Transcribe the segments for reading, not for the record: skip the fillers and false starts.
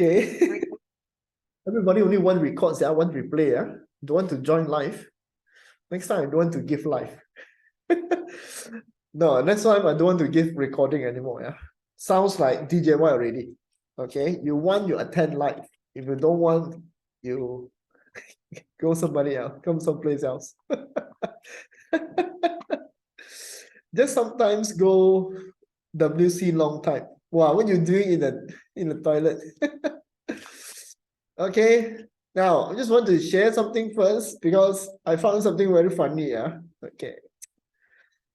Okay. Everybody only one records, yeah, one replay, yeah. Don't want to join live. Next time I don't want to give live. No, next time I don't want to give recording anymore, yeah. Sounds like DJY already. Okay. You want, you attend live. If you don't want, you go somebody else, come someplace else. Just sometimes go WC long time. Wow, what you doing in the toilet? Okay, now I just want to share something first because I found something very funny. Yeah. Okay.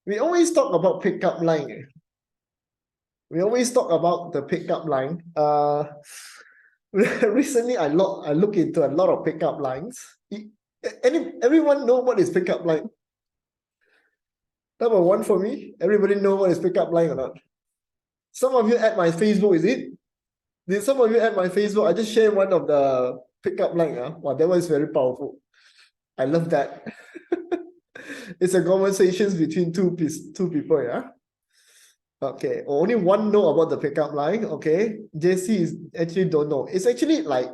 We always talk about pickup line. We always talk about the pickup line. Recently I look into a lot of pickup lines. Everyone know what is pickup line? Number one for me. Everybody know what is pickup line or not? Some of you at my Facebook, is it? Did some of you at my Facebook? I just shared one of the pickup line. Wow, that one is very powerful. I love that. It's a conversations between two people, yeah. Okay, only one know about the pickup line. Okay, JC is actually don't know. It's actually like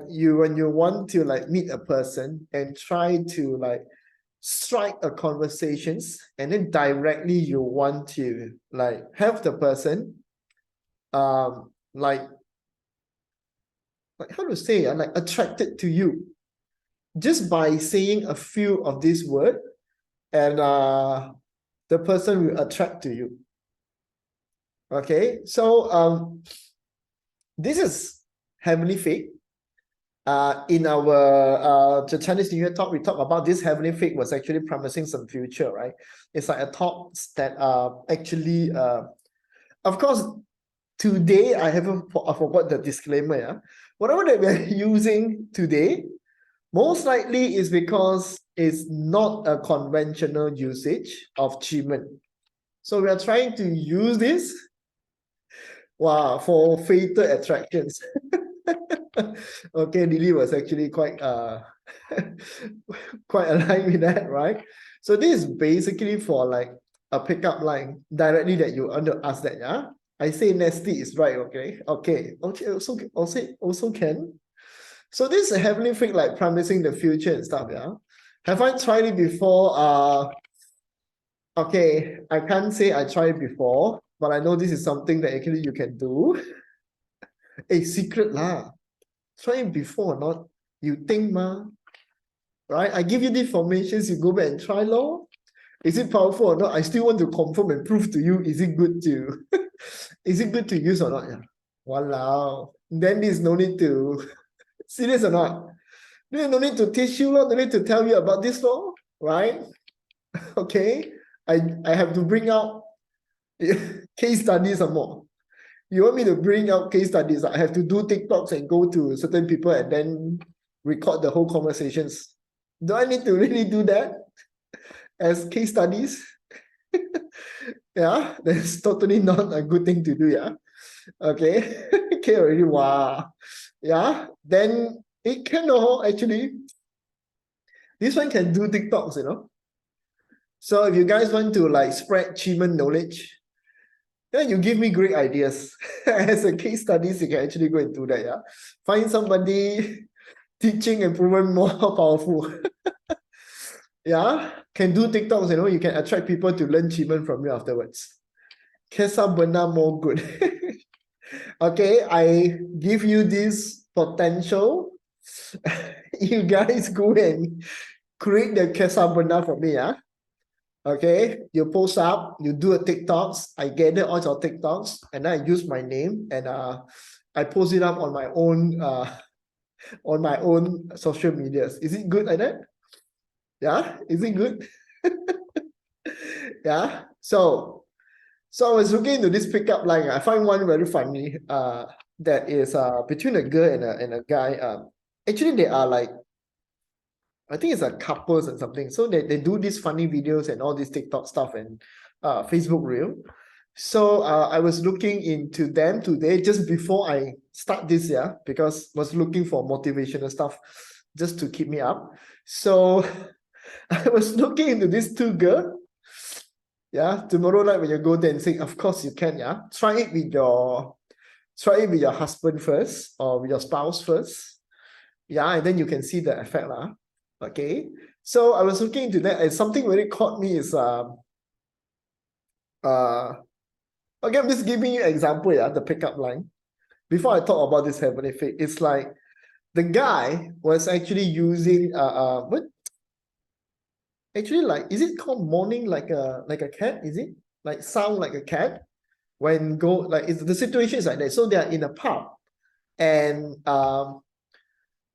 you when you want to like meet a person and try to like strike a conversations, and then directly you want to like have the person like how to say like attracted to you just by saying a few of these words, and the person will attract to you. Okay, so this is heavenly fate. In our the Chinese New Year talk, we talk about this heavenly fate was actually promising some future, right? It's like a talk that actually of course today I forgot the disclaimer. Yeah, whatever that we're using today, most likely is because it's not a conventional usage of Qimen. So we are trying to use this for fatal attractions. Okay, Lily was actually quite quite aligned with that, right? So this is basically for like a pickup line directly that you want to ask that, yeah? I say nasty is right, okay? Okay, also can. So this is a heavenly fate like promising the future and stuff, yeah? Have I tried it before? Okay, I can't say I tried it before, but I know this is something that actually you can do. A secret lah. Try it before or not? You think ma? Right? I give you the formations, you go back and try law. Is it powerful or not? I still want to confirm and prove to you, is it good to is it good to use or not? Yeah. Walao. Then there's no need to serious or not? No need to teach you, no need to tell you about this law, right? Okay. I have to bring out case studies or more. You want me to bring out case studies? I have to do TikToks and go to certain people and then record the whole conversations. Do I need to really do that as case studies? Yeah, that's totally not a good thing to do, yeah. Okay, okay already, wow. Yeah, then it can actually, this one can do TikToks, you know. So if you guys want to like spread Qimen knowledge, then you give me great ideas. As a case studies, you can actually go and do that, yeah. Find somebody teaching and proven more powerful. Yeah, can do TikToks, you know, you can attract people to learn Qimen from you afterwards. Kesa benar more good. Okay, I give you this potential. You guys go and create the Kesa benar for me, yeah. Okay, you post up, you do a TikToks, I gather all your TikToks, and then I use my name and I post it up on my own social medias. Is it good like that? Yeah, is it good? Yeah. So I was looking into this pickup line. I find one very funny. That is between a girl and a guy. Actually they are like, I think it's a couples and something. So they do these funny videos and all this TikTok stuff and Facebook reel. So I was looking into them today just before I start this, yeah, because I was looking for motivational stuff just to keep me up. So I was looking into these two girls. Yeah, tomorrow night when you go dancing, of course you can, yeah. Try it with your try it with your husband first or with your spouse first. Yeah, and then you can see the effect. Okay. So I was looking into that, and something really caught me is okay, I'm just giving you an example, the pickup line. Before I talk about this heavenly fate, it's like the guy was actually using what actually, like, is it called mourning like a cat? Is it like sound like a cat? When go like the situation is like that. So they are in a pub, and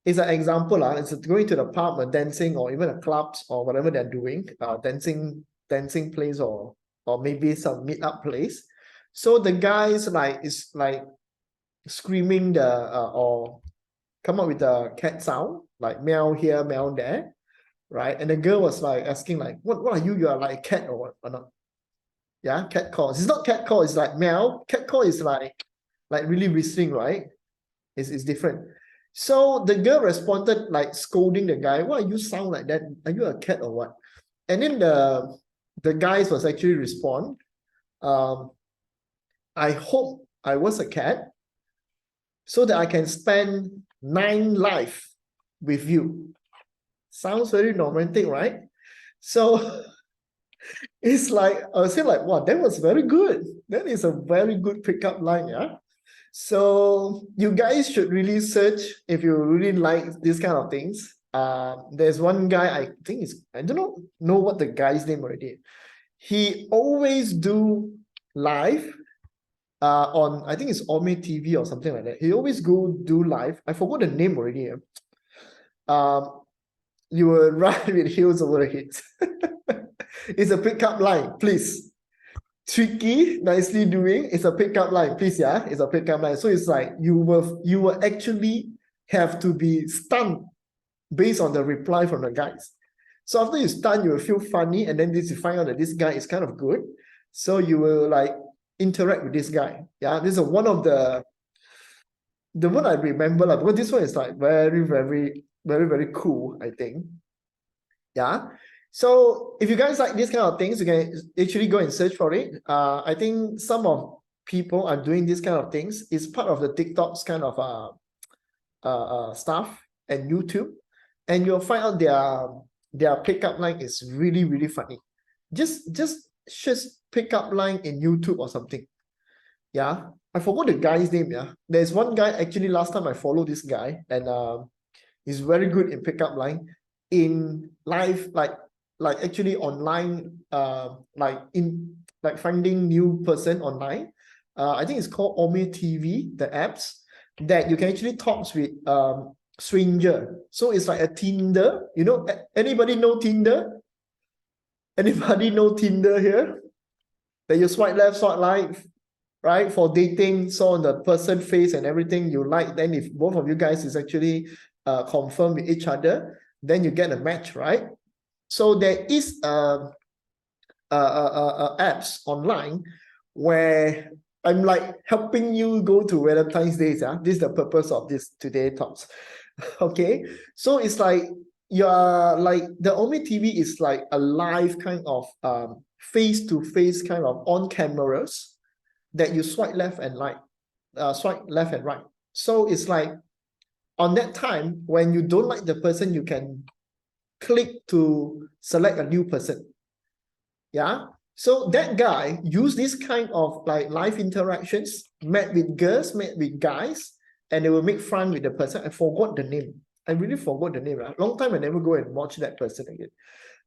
it's an example. It's going to the pub or dancing or even a clubs or whatever they're doing, dancing place or maybe some meet-up place. So the guys is like screaming or come up with a cat sound, like meow here, meow there, right? And the girl was like asking, like, what are you? You are like a cat or what or not? Yeah, cat calls. It's not cat call, it's like meow. Cat call is like really whistling, right? It's different. So the girl responded like scolding the guy. Why you sound like that? Are you a cat or what? And then the guys was actually respond, I hope I was a cat so that I can spend 9 life with you. Sounds very romantic, right? So it's like, I was saying like, wow, that was very good. That is a very good pickup line, yeah? So you guys should really search if you really like these kind of things. There's one guy, I think I don't know what the guy's name already. He always do live on, I think it's Ome TV or something like that. He always go do live. I forgot the name already. You will run with heels over heads. It's a pickup line, please. Tricky, nicely doing. It's a pickup line, please. Yeah, it's a pickup line. So it's like you will actually have to be stunned based on the reply from the guys. So after you stun, you will feel funny, and then you find out that this guy is kind of good. So you will like interact with this guy. Yeah, this is one of the one I remember, like, because this one is like very, very, very, very cool, I think. Yeah. So if you guys like these kind of things, you can actually go and search for it. I think some of people are doing these kind of things. It's part of the TikTok's kind of stuff and YouTube, and you'll find out their pickup line is really, really funny. Just pickup line in YouTube or something. Yeah, I forgot the guy's name. Yeah, there's one guy actually. Last time I followed this guy, and he's very good in pickup line in live, like actually online, like finding new person online. I think it's called Ome TV, the apps that you can actually talk with stranger. So it's like a Tinder. You know, anybody know Tinder? Anybody know Tinder here? That you swipe left, swipe right, right, for dating. So on the person face and everything you like, then if both of you guys is actually confirmed with each other, then you get a match, right? So there is apps online where I'm like helping you go to Valentine's Day. This is the purpose of this today talks. Okay, so it's like you're like the Ome TV is like a live kind of face-to-face kind of on cameras that you swipe left and right, swipe left and right. So it's like on that time when you don't like the person, you can click to select a new person. Yeah. So that guy used this kind of like live interactions, met with girls, met with guys, and they will make fun with the person. I forgot the name. I really forgot the name. Long time I never go and watch that person again.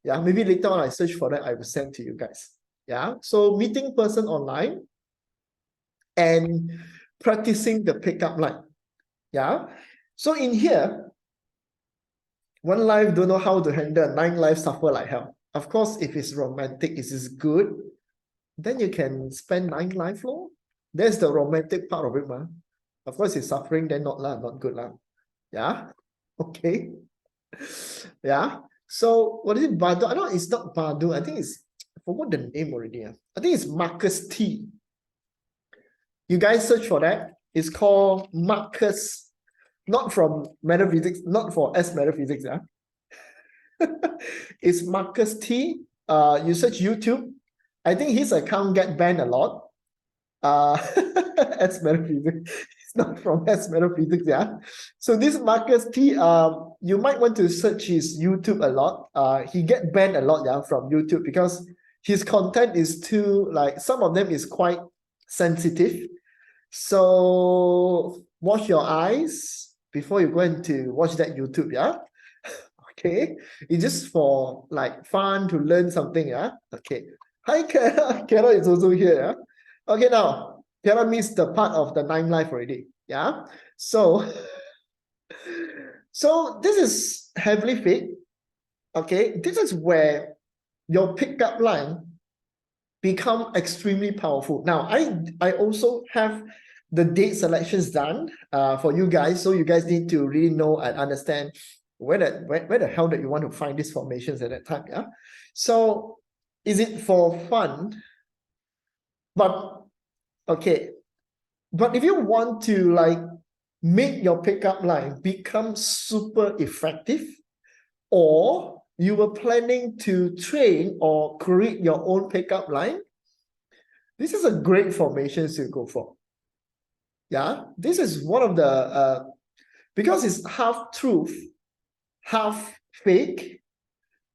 Yeah, maybe later on I search for that, I will send to you guys. Yeah. So meeting person online and practicing the pickup line. Yeah. So in here, one life don't know how to handle, 9 lives suffer like hell. Of course, if it's romantic, it is good, then you can spend 9 lives long. That's the romantic part of it, man. Of course, it's suffering, then not good lah. Yeah. Okay. Yeah. So what is it? Badu? No, it's not Badu. I think it's, I forgot the name already. I think it's Marcus T. You guys search for that. It's called Marcus, not from metaphysics, not for S metaphysics. Yeah. It's Marcus T. You search YouTube. I think his account get banned a lot. S metaphysics. It's not from S metaphysics, yeah. So this Marcus T, you might want to search his YouTube a lot. He get banned a lot, yeah, from YouTube because his content is too, like, some of them is quite sensitive. So wash your eyes before you go into watch that YouTube, yeah. Okay, it's just for like fun to learn something, yeah. Okay. Hi, Kara. Kara is also here, yeah. Okay, now Kara missed the part of the 9 life already, yeah. So this is heavily fit. Okay, this is where your pickup line become extremely powerful. Now, I also have the date selections done for you guys, so you guys need to really know and understand where the hell that you want to find these formations at that time, yeah. So is it for fun? But okay, but if you want to like make your pickup line become super effective, or you were planning to train or create your own pickup line, this is a great formation to go for. Yeah, this is one of the because it's half truth, half fake,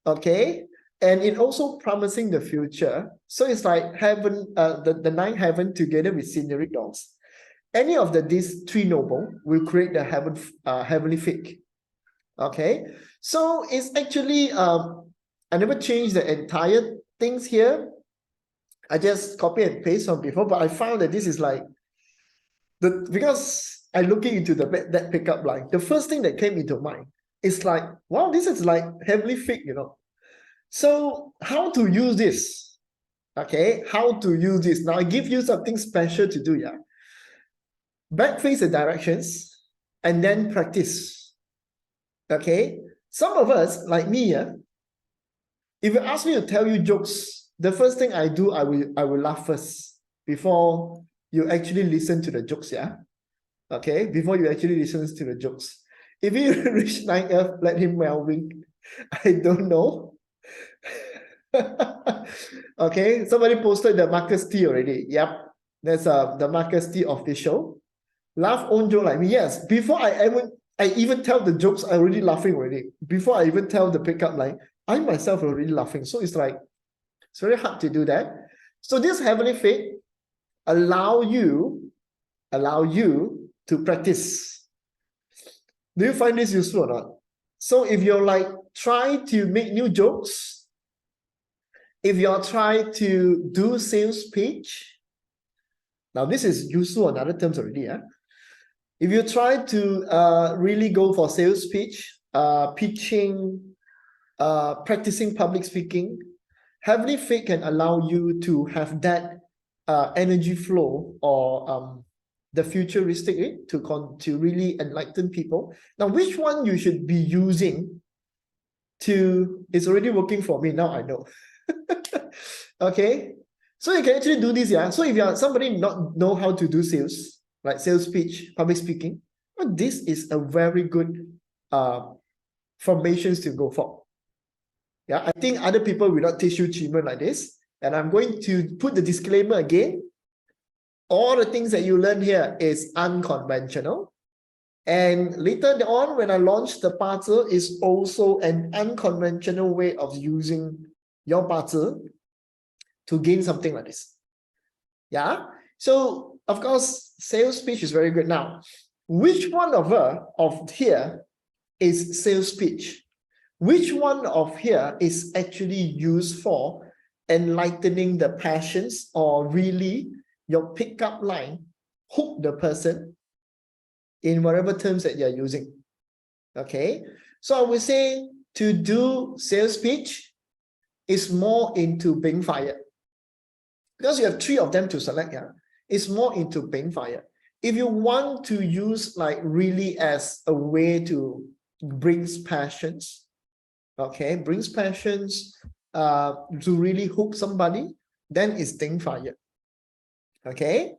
okay, and it also promising the future. So it's like heaven, the 9 heaven together with scenery dogs. Any of these 3 noble will create the heavenly fake. Okay, so it's actually I never changed the entire things here. I just copy and paste from before, but I found that this is like because I looking into that pickup line, the first thing that came into mind is like, wow, this is like heavily fake, you know. So how to use this? Okay, how to use this? Now I give you something special to do, yeah. Back face the directions and then practice. Okay, some of us like me, yeah. If you ask me to tell you jokes, the first thing I do, I will laugh first before you actually listen to the jokes, yeah. Okay, before you actually listen to the jokes. If you reach 9 Earth, let him well wink. I don't know. Okay, somebody posted the Marcus T already. Yep, that's the Marcus T official. Laugh own joke like me. Yes, before I even tell the jokes, I already laughing already. Before I even tell the pickup line, I myself already laughing. So it's like, it's very hard to do that. So this heavenly fate allow you to practice. Do you find this useful or not? So if you're like try to make new jokes, if you're trying to do sales pitch, now this is useful in other terms already, yeah. If you try to really go for sales pitch, pitching, practicing public speaking, heavenly fate can allow you to have that energy flow or the futuristic to really enlighten people. Now, which one you should be using to, it's already working for me, now I know. Okay, so you can actually do this, yeah. So if you are somebody not know how to do sales, like sales pitch, public speaking, well, this is a very good formations to go for. Yeah, I think other people will not teach you Qimen like this. And I'm going to put the disclaimer again. All the things that you learn here is unconventional. And later on, when I launch the parcel, is also an unconventional way of using your parcel to gain something like this. Yeah. So of course, sales pitch is very good. Now, which one of here is sales pitch? Which one of here is actually used for enlightening the passions or really your pickup line, hook the person in whatever terms that you're using? Okay, so I would say to do sales pitch is more into being fired. Because you have 3 of them to select, yeah, it's more into being fired. If you want to use like really as a way to brings passions, okay, brings passions to really hook somebody, then it's being fired. Okay,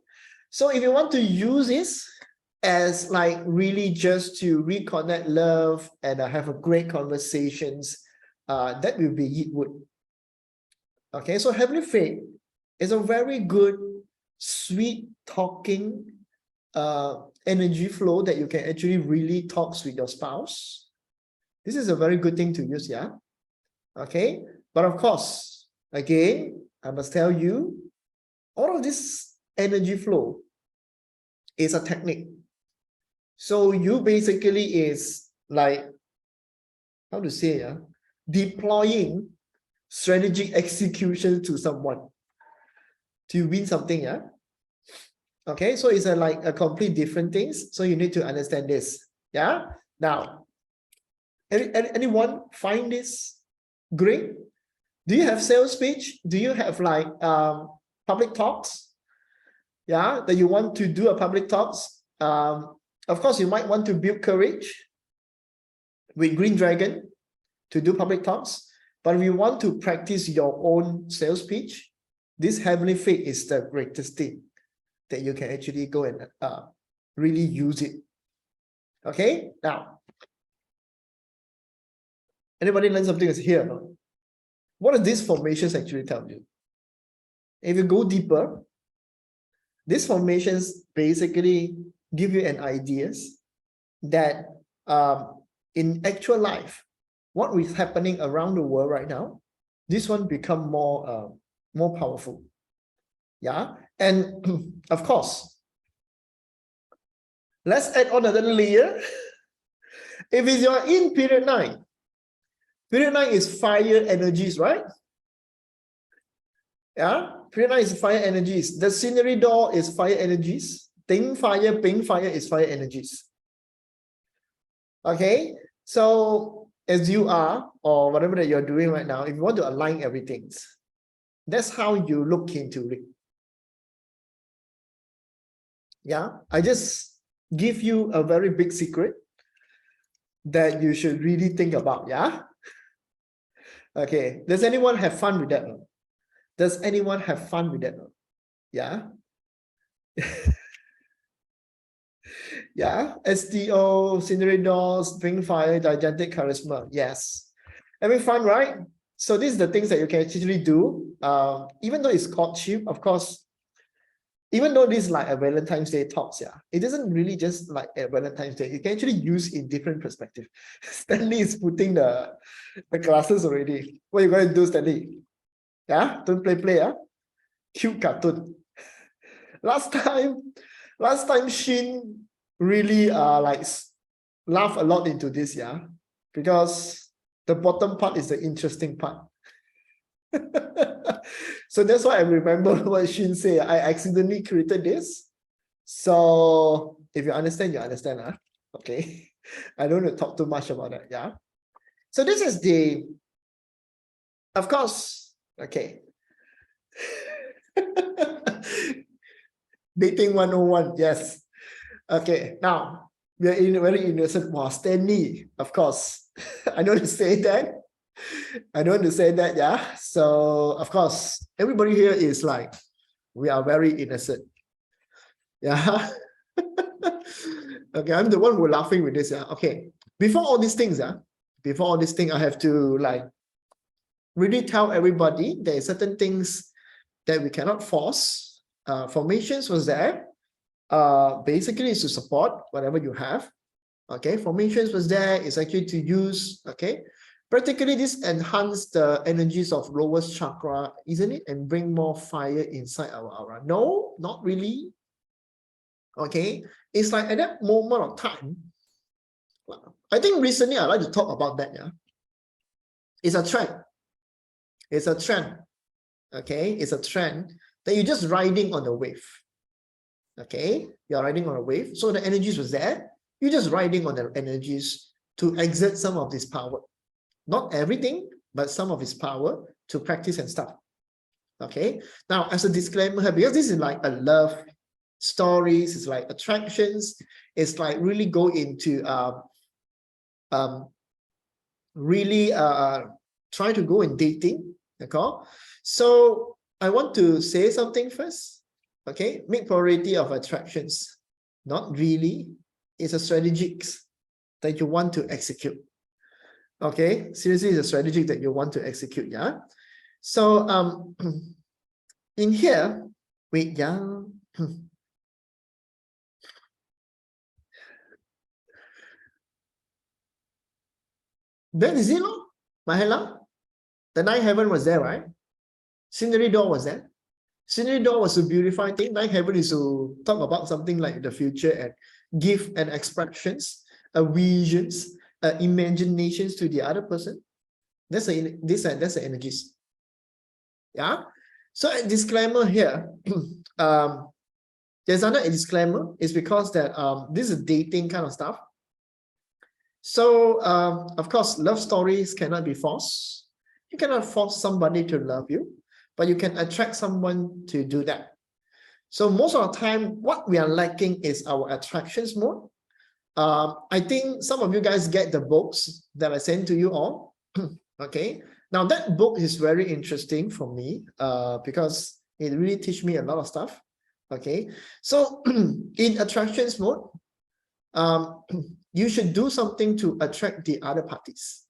so if you want to use this as like really just to reconnect love and have a great conversations, that will be Yeetwood. Okay, so heavenly fate is a very good sweet talking energy flow that you can actually really talk with your spouse. This is a very good thing to use, yeah. Okay, but of course, again, I must tell you, all of this energy flow is a technique. So you basically is like, how to say, deploying strategic execution to someone to win something, yeah. Okay, so it's like a complete different things. So you need to understand this, yeah. Now, anyone find this great? Do you have sales speech? Do you have like public talks? Yeah, that you want to do a public talks. Of course, you might want to build courage with Green Dragon to do public talks. But if you want to practice your own sales pitch, this Heavenly Fate is the greatest thing that you can actually go and really use it. Okay, now, anybody learn something is here? No? What does these formations actually tell you? If you go deeper, these formations basically give you an ideas that in actual life, what is happening around the world right now, this one become more powerful. Yeah, and of course, let's add on another layer. If it's you're in period 9 is fire energies, right? Yeah, period 9 is fire energies. The scenery door is fire energies. Ting fire, ping fire is fire energies. Okay, so as you are, or whatever that you're doing right now, if you want to align everything, that's how you look into it. Yeah, I just give you a very big secret that you should really think about, yeah? Okay, does anyone have fun with that? Does anyone have fun with that? Yeah? Yeah, SDO, scenery doors, bring fire, gigantic charisma. Yes. Having fun, right? So these are the things that you can actually do. Even though it's courtship, of course, even though this is like a Valentine's Day talks, yeah, it isn't really just like a Valentine's Day. You can actually use in different perspective. Stanley is putting the glasses already. What are you going to do, Stanley? Yeah, don't play, yeah? Cute cartoon. Last time Shin really like laugh a lot into this, yeah, because the bottom part is the interesting part. So that's why I remember what Shin said. I accidentally created this. So if you understand, you understand, huh? Okay. I don't want to talk too much about that, yeah. So this is the, of course, okay. Dating 101, yes. Okay, now we are in a very innocent. Wow, Stanley, of course. I don't want to say that. I don't want to say that, yeah. So of course, everybody here is like, we are very innocent. Yeah. Okay, I'm the one who laughing with this. Yeah. Okay. Before all these things, I have to like really tell everybody there are certain things that we cannot force. Formations was there. Basically is to support whatever you have. Okay, formations was there is actually to use. Okay, practically this enhance the energies of lowest chakra, isn't it, and bring more fire inside our aura? No, not really. Okay, it's like at that moment of time, I think recently I like to talk about that. Yeah, it's a trend. It's a trend. Okay, it's a trend that you're just riding on the wave. Okay, you're riding on a wave. So the energies was there. You're just riding on the energies to exert some of this power. Not everything, but some of his power to practice and stuff. Okay. Now, as a disclaimer, because this is like a love stories, it's like attractions, it's like really go into really try to go in dating. Okay. So I want to say something first. Okay, make priority of attractions. Not really. It's a strategic that you want to execute. Okay, seriously, it's a strategy that you want to execute. Yeah. So in here, Wait, yeah. That is it, no? Mahela? The ninth heaven was there, right? Scenery door was there. Scenery door was to beautify things. Ninth heaven is to talk about something like the future and give an expressions, visions, imaginations to the other person. That's the energies. Yeah. So a disclaimer here. There's another disclaimer. It's because that this is dating kind of stuff. So of course, love stories cannot be forced. You cannot force somebody to love you, but you can attract someone to do that. So most of the time, what we are lacking is our attractions mode. I think some of you guys get the books that I sent to you all. Okay. Now that book is very interesting for me because it really teach me a lot of stuff. Okay. So in attractions mode, you should do something to attract the other parties.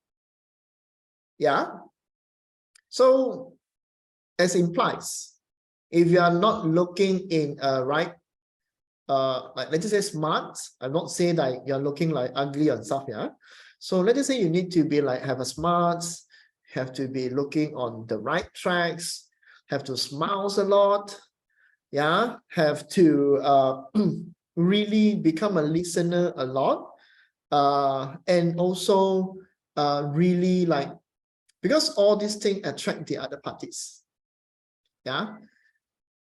Yeah. So as implies, if you are not looking in like let's just say smart, I'm not saying that you're looking like ugly and stuff, yeah. So let's just say you need to be like have a smart, have to be looking on the right tracks, have to smile a lot, yeah, have to really become a listener a lot, and also really like, because all these things attract the other parties. Yeah,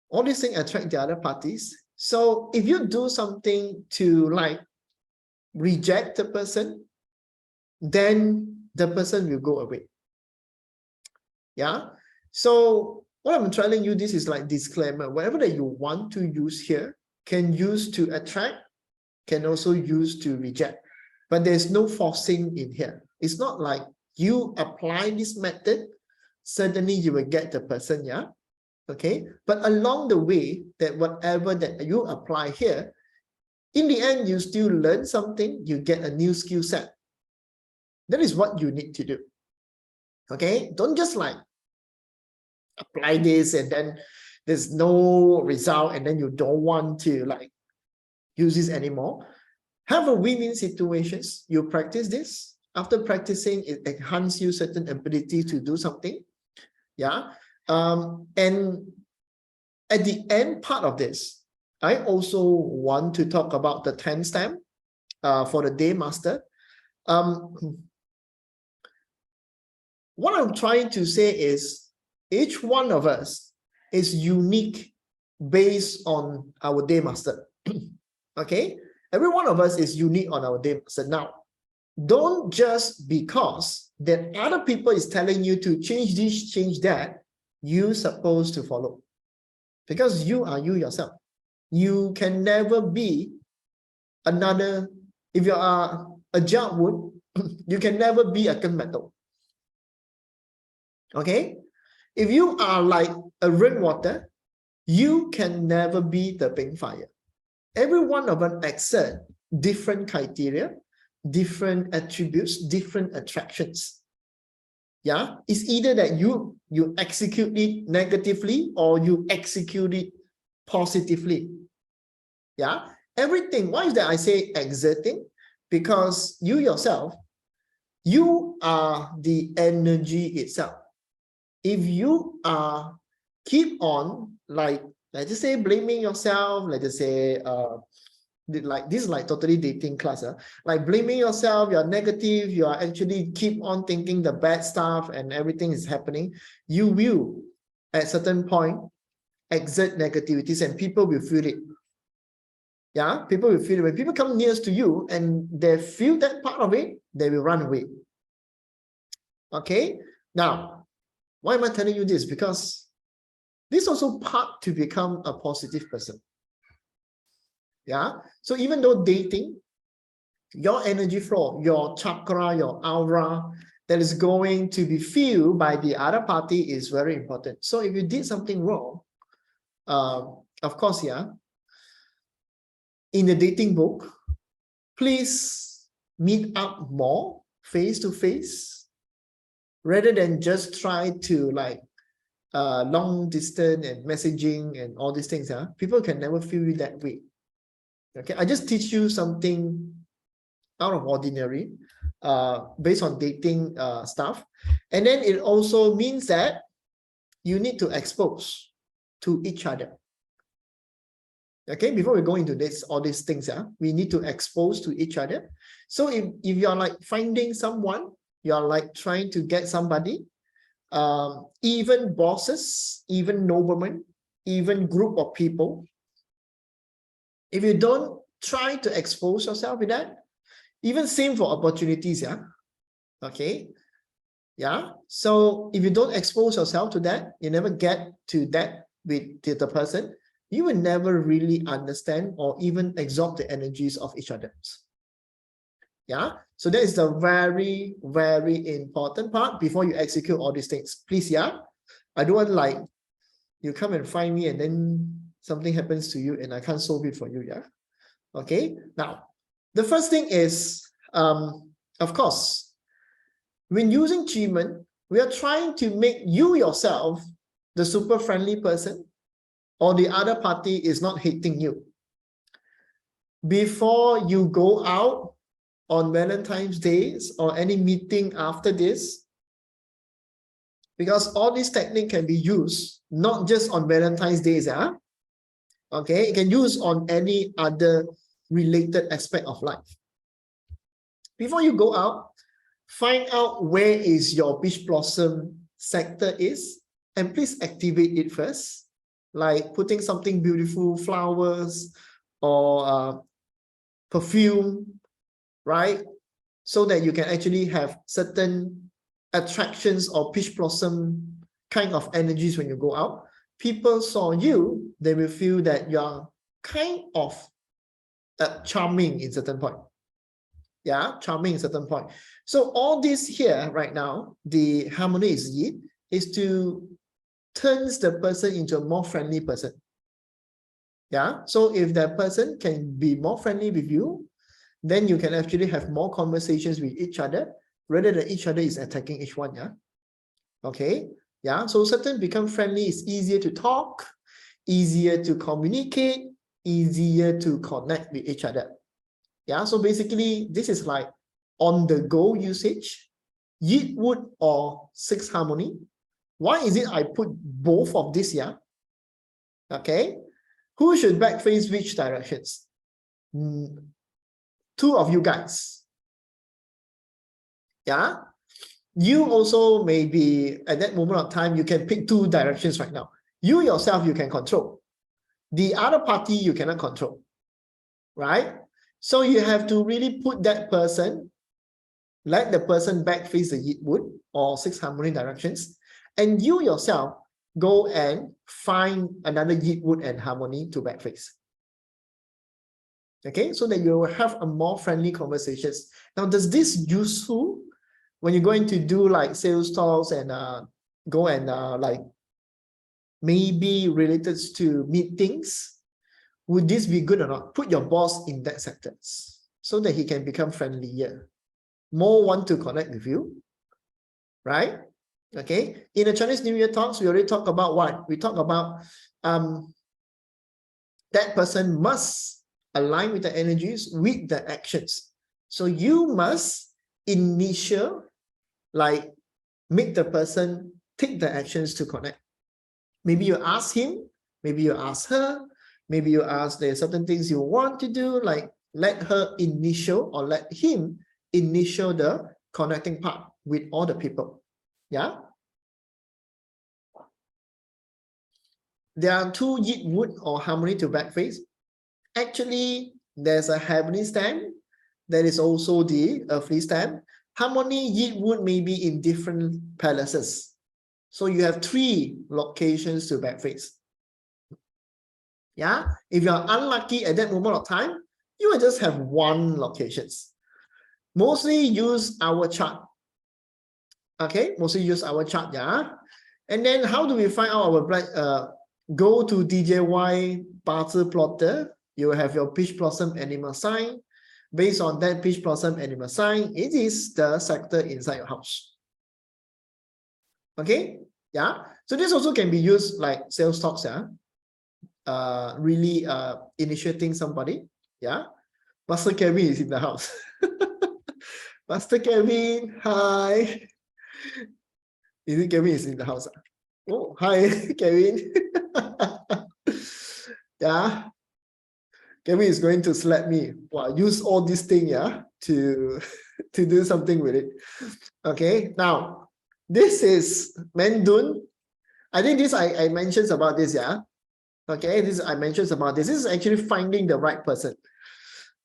all these things attract the other parties. So if you do something to like reject the person, then the person will go away. Yeah. So what I'm telling you, this is like disclaimer. Whatever that you want to use here can use to attract, can also use to reject. But there's no forcing in here. It's not like you apply this method, suddenly you will get the person, yeah? Okay, but along the way, that whatever that you apply here, in the end, you still learn something, you get a new skill set. That is what you need to do. Okay, don't just like apply this and then there's no result and then you don't want to like use this anymore. Have a win-win situations. You practice this. After practicing, it enhances you certain ability to do something. Yeah. And at the end part of this, I also want to talk about the 10 stamp for the day master. What I'm trying to say is each one of us is unique based on our day master. Okay, every one of us is unique on our day master. Now, don't just because that other people is telling you to change this, change that, you're supposed to follow. Because you are you yourself. You can never be another. If you are a jar wood, you can never be a gunmetal. Okay? If you are like a rainwater, you can never be the pink fire. Every one of them exert different criteria, different attributes, different attractions. Yeah, it's either that you execute it negatively or you execute it positively. Yeah, everything. Why is that I say exerting? Because you yourself, you are the energy itself. If you are keep on like, let's just say blaming yourself, let's just say like this is like totally dating class, like blaming yourself, you're negative, you are actually keep on thinking the bad stuff and everything is happening, you will at certain point exert negativities and people will feel it. Yeah, people will feel it. When people come near to you and they feel that part of it, they will run away. Okay, now why am I telling you this? Because this is also part to become a positive person. Yeah, so even though dating, your energy flow, your chakra, your aura that is going to be filled by the other party is very important. So if you did something wrong, of course, yeah, in the dating book, please meet up more face to face rather than just try to like long distance and messaging and all these things, people can never feel you that way. Okay, I just teach you something out of ordinary, based on dating stuff. And then it also means that you need to expose to each other. Okay, before we go into all these things, we need to expose to each other. So if you're like finding someone, you're like trying to get somebody, even bosses, even noblemen, even group of people, if you don't try to expose yourself with that, even same for opportunities, okay, so if you don't expose yourself to that, you never get to that with the person, you will never really understand or even absorb the energies of each other. So that is the very, very important part before you execute all these things. Please, I don't want like you come and find me and then something happens to you and I can't solve it for you, okay. Now the first thing is, of course, when using Qimen, we are trying to make you yourself the super friendly person, or the other party is not hating you. Before you go out on Valentine's days or any meeting after this, because all this technique can be used not just on Valentine's days, okay, it can use on any other related aspect of life. Before you go out, find out where is your peach blossom sector is, and please activate it first, like putting something beautiful, flowers or perfume, right? So that you can actually have certain attractions or peach blossom kind of energies when you go out. People saw you, they will feel that you are kind of charming in certain point. Charming in certain point. So all this here right now, the harmony is Yi, is to turns the person into a more friendly person. So if that person can be more friendly with you, then you can actually have more conversations with each other rather than each other is attacking each one. Okay. So certain become friendly, it's easier to talk, easier to communicate, easier to connect with each other. So basically this is like on the go usage, Yi wood or 6 harmony. Why is it I put both of this here? Okay, who should back face which directions? 2 of you guys. You also may be at that moment of time, you can pick 2 directions right now. You yourself, you can control. The other party, you cannot control, right? So you have to really put that person, let the person back face the Yi wood or 6 harmony directions, and you yourself go and find another Yi wood and harmony to back face. Okay, so that you will have a more friendly conversations. Now, does this useful when you're going to do like sales talks and go and like maybe related to meetings? Would this be good or not? Put your boss in that sector so that he can become friendlier, more want to connect with you, right? Okay, in the Chinese New Year talks, we already talk about what? We talk about that person must align with the energies, with the actions. So you must initial, like make the person take the actions to connect. Maybe you ask him, maybe you ask her, maybe you ask there are certain things you want to do, like let her initial or let him initial the connecting part with all the people. There are 2 Yi wood or harmony to back face. Actually, there's a heavenly stem. There is also the earthly stem. Harmony Yi wood may be in different palaces. So you have 3 locations to back face. If you're unlucky at that moment of time, you will just have 1 locations. Mostly use our chart. Okay, mostly use our chart, And then how do we find out our black? Go to DJY Bazi plotter. You have your peach blossom animal sign. Based on that peach blossom animal sign, it is the sector inside your house. Okay, Yeah. So this also can be used like sales talks. Yeah. Really initiating somebody. Yeah. Master Kevin is in the house. Master Kevin, hi. Is it Kevin is in the house? Oh, hi, Kevin. Yeah. Kevin is going to slap me. Wow, use all this thing, yeah, to do something with it. Okay, now this is Mendun. I think this I mentioned about this, yeah. Okay, this I mentioned about this. This is actually finding the right person.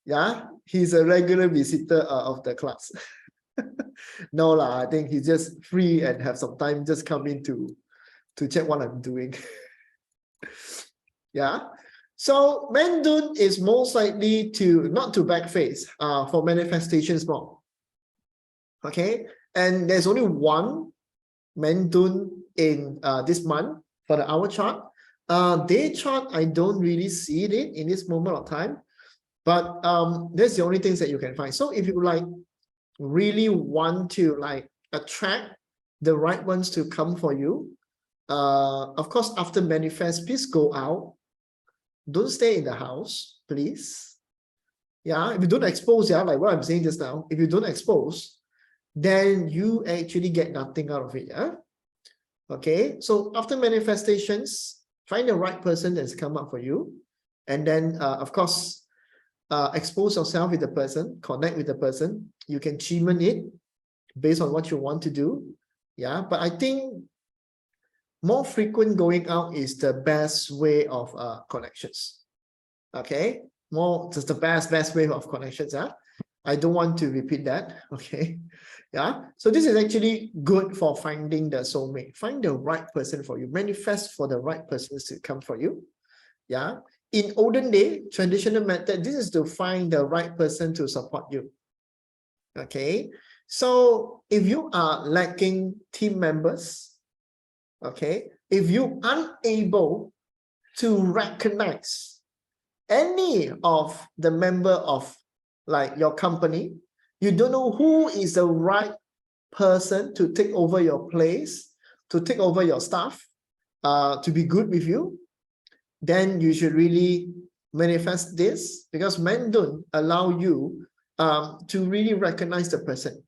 Yeah, he's a regular visitor of the class. No lah, I think he's just free and have some time, just come in to check what I'm doing. Yeah. So Mendun is most likely to not to backface for manifestations more. Okay, and there's only one Mendun in this month for the hour chart. Day chart, I don't really see it in this moment of time, but that's the only things that you can find. So if you like really want to like attract the right ones to come for you, of course, after manifest, please go out. Don't stay in the house, please. Yeah, if you don't expose, yeah, like what I'm saying just now, if you don't expose, then you actually get nothing out of it. Yeah. Okay. So after manifestations, find the right person that's come up for you. And then, of course, expose yourself with the person, connect with the person. You can Qimen it based on what you want to do. Yeah. But I think more frequent going out is the best way of connections. Okay, more just the best way of connections. Yeah, I don't want to repeat that. Okay, yeah. So this is actually good for finding the soulmate. Find the right person for you. Manifest for the right persons to come for you. Yeah. In olden day, traditional method, this is to find the right person to support you. Okay. So if you are lacking team members, okay, if you unable to recognize any of the member of like your company, you don't know who is the right person to take over your place, to take over your staff, to be good with you, then you should really manifest this, because Mendun allow you to really recognize the person.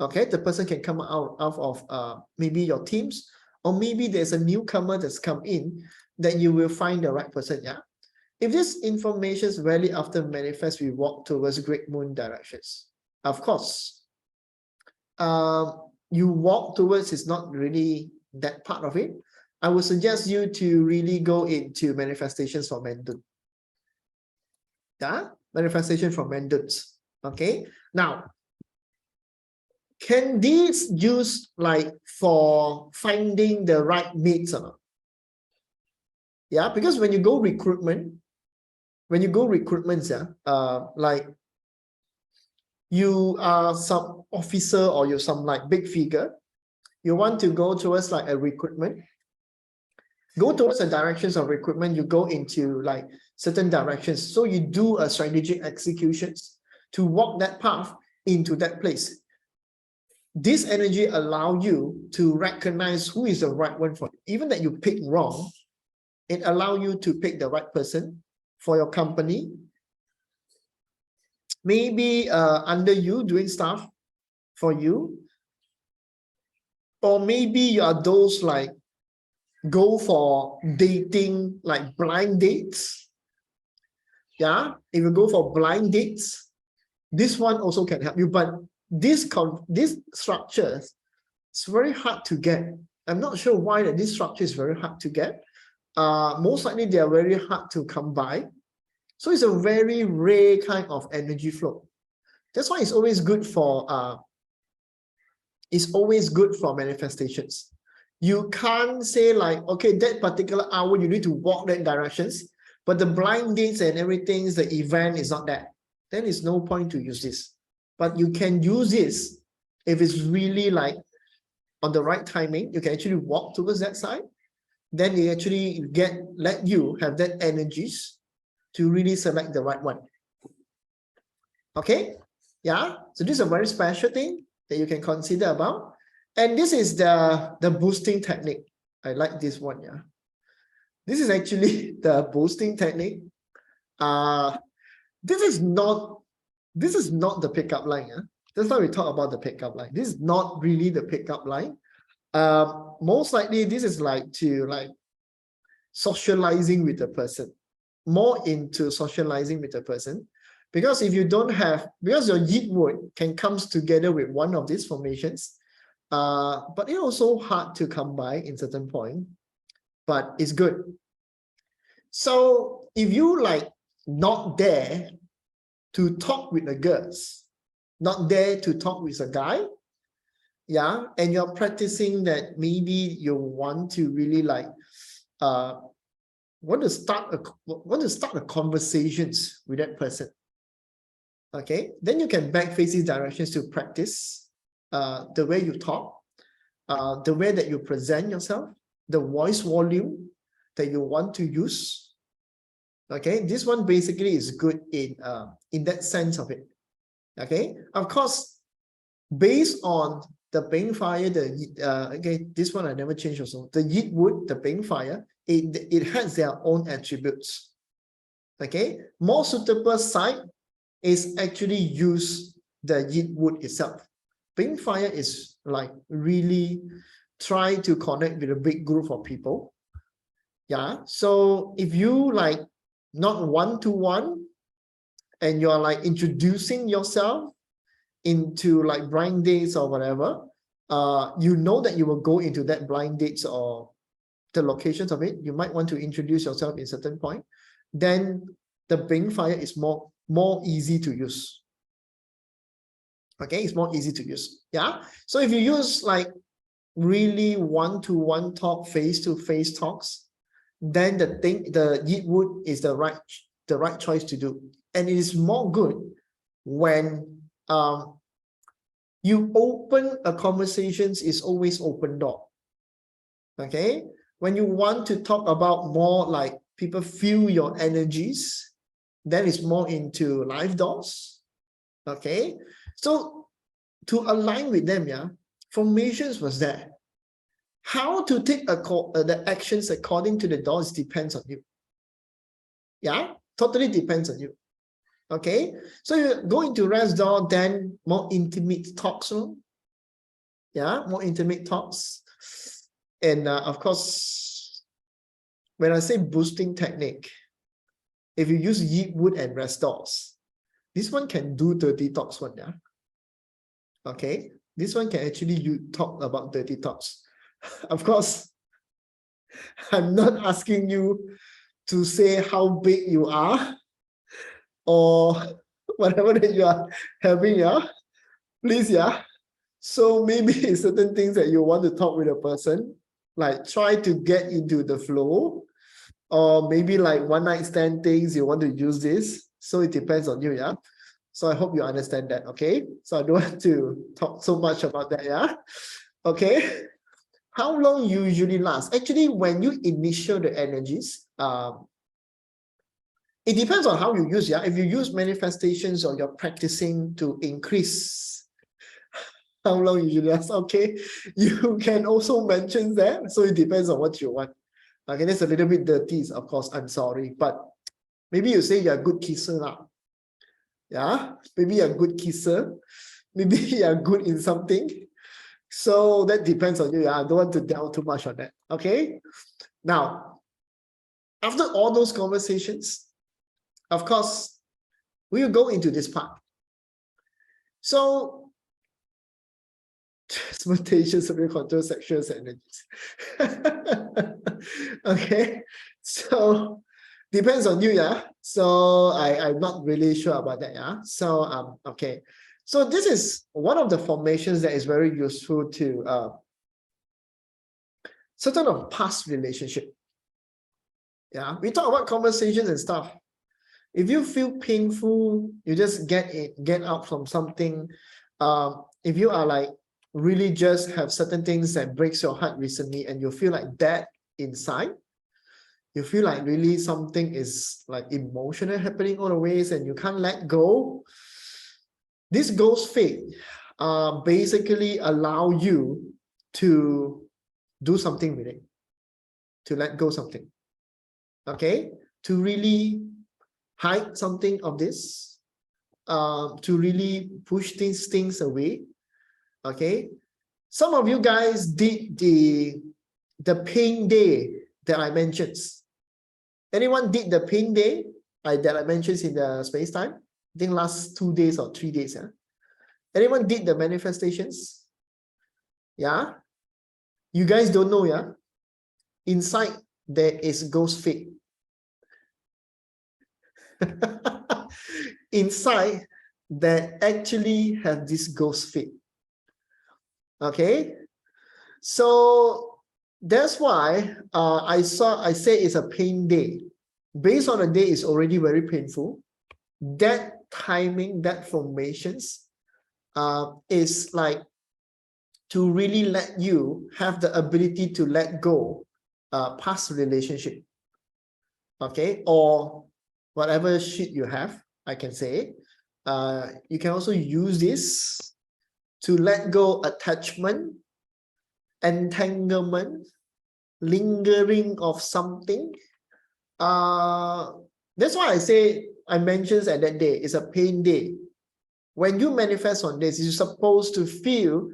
Okay, the person can come out of maybe your teams, or maybe there's a newcomer that's come in, that you will find the right person. Yeah. If this information is rarely after manifest, we walk towards great moon directions. Of course, you walk towards is not really that part of it. I would suggest you to really go into manifestations for Mendun. Yeah, manifestation from Menduns. Okay, now, can these use like for finding the right mates or not? Yeah, because when you go recruitments, yeah, like you are some officer or you're some like big figure, you want to go towards like a recruitment, go towards the directions of recruitment, you go into like certain directions. So you do a strategic executions to walk that path into that place. This energy allow you to recognize who is the right one for you. Even that you pick wrong, it allow you to pick the right person for your company. Maybe under you doing stuff for you, or maybe you are those like go for dating, like blind dates. Yeah, if you go for blind dates, this one also can help you. But this structure is very hard to get. I'm not sure why that this structure is very hard to get. Most likely they are very hard to come by. So it's a very rare kind of energy flow. That's why it's always good for manifestations. You can't say like, okay, that particular hour you need to walk that directions, but the blind dates and everything, the event is not that. Then it's no point to use this. But you can use this if it's really like on the right timing. You can actually walk towards that side. Then they actually let you have that energies to really select the right one. Okay, yeah. So this is a very special thing that you can consider about. And this is the boosting technique. I like this one, yeah. This is actually the boosting technique. This is not the pickup line. Yeah? That's why we talk about the pickup line. This is not really the pickup line. Most likely, this is like socializing with the person, more into socializing with the person. Because if you don't have, because your Yit wood can comes together with one of these formations, but it's also hard to come by in certain point, but it's good. So if you like not there to talk with the girls, not there to talk with a guy, yeah, and you're practicing that maybe you want to really like want to start a conversations with that person. Okay, then you can back face these directions to practice the way you talk, the way that you present yourself, the voice volume that you want to use. Okay, this one basically is good in that sense of it. Okay, of course, based on the Bing fire, okay, this one I never changed also. The Yit wood, the Bing fire, it has their own attributes. Okay, more suitable site is actually use the Yit wood itself. Bing fire is like really try to connect with a big group of people. Yeah, so if you like not one-to-one and you're like introducing yourself into like blind dates or whatever, you know that you will go into that blind dates or the locations of it, you might want to introduce yourself in certain point, then the Bing fire is more easy to use. Okay, it's more easy to use. Yeah, so if you use like really one-to-one talk, face-to-face talks, then the Yit wood is the right choice to do. And it is more good when you open a conversations is always open door. Okay, when you want to talk about more like people feel your energies, then it's more into live doors. Okay, so to align with them, yeah, formations was there. How to take the actions according to the doors depends on you. Yeah, totally depends on you. Okay, so you go into rest door, then more intimate talks. Yeah, more intimate talks. And of course, when I say boosting technique, if you use Yit wood and rest doors, this one can do dirty talks one, yeah. Okay, this one can actually talk about dirty talks. Of course, I'm not asking you to say how big you are or whatever that you are having, yeah. Please, yeah. So maybe certain things that you want to talk with a person, like try to get into the flow, or maybe like one night stand things, you want to use this. So it depends on you, yeah. So I hope you understand that, okay? So I don't want to talk so much about that, yeah. Okay. How long usually lasts? Actually, when you initial the energies, it depends on how you use, yeah. If you use manifestations or you're practicing to increase how long usually lasts, okay, you can also mention that. So it depends on what you want. Okay, that's a little bit dirty, of course, I'm sorry. But maybe you say you're a good kisser now. Yeah, maybe you're a good kisser. Maybe you're good in something. So that depends on you. Yeah? I don't want to delve too much on that. Okay. Now, after all those conversations, of course, we will go into this part. So, transportation, severe control, sexual energies. Okay. So, depends on you, yeah. So I'm not really sure about that, yeah. So okay. So this is one of the formations that is very useful to certain of past relationship. Yeah, we talk about conversations and stuff. If you feel painful, you just get out from something. If you are like really just have certain things that breaks your heart recently and you feel like that inside, you feel like really something is like emotional happening all the ways and you can't let go. This ghost fate basically allow you to do something with it, to let go something. Okay, to really hide something of this, to really push these things away. Okay, some of you guys did the pain day that I mentioned. Anyone did the pain day that I mentioned in the space time? I think last 2 days or 3 days. Yeah. Anyone did the manifestations? Yeah. You guys don't know, yeah? Inside there is ghost fate. Inside that actually have this ghost fate. Okay, so that's why I say it's a pain day. Based on the day is already very painful. That timing, that formations is like to really let you have the ability to let go past relationship. Okay, or whatever shit you have, I can say. You can also use this to let go attachment, entanglement, lingering of something. That's why I say, I mentioned at that day, it's a pain day. When you manifest on this, you're supposed to feel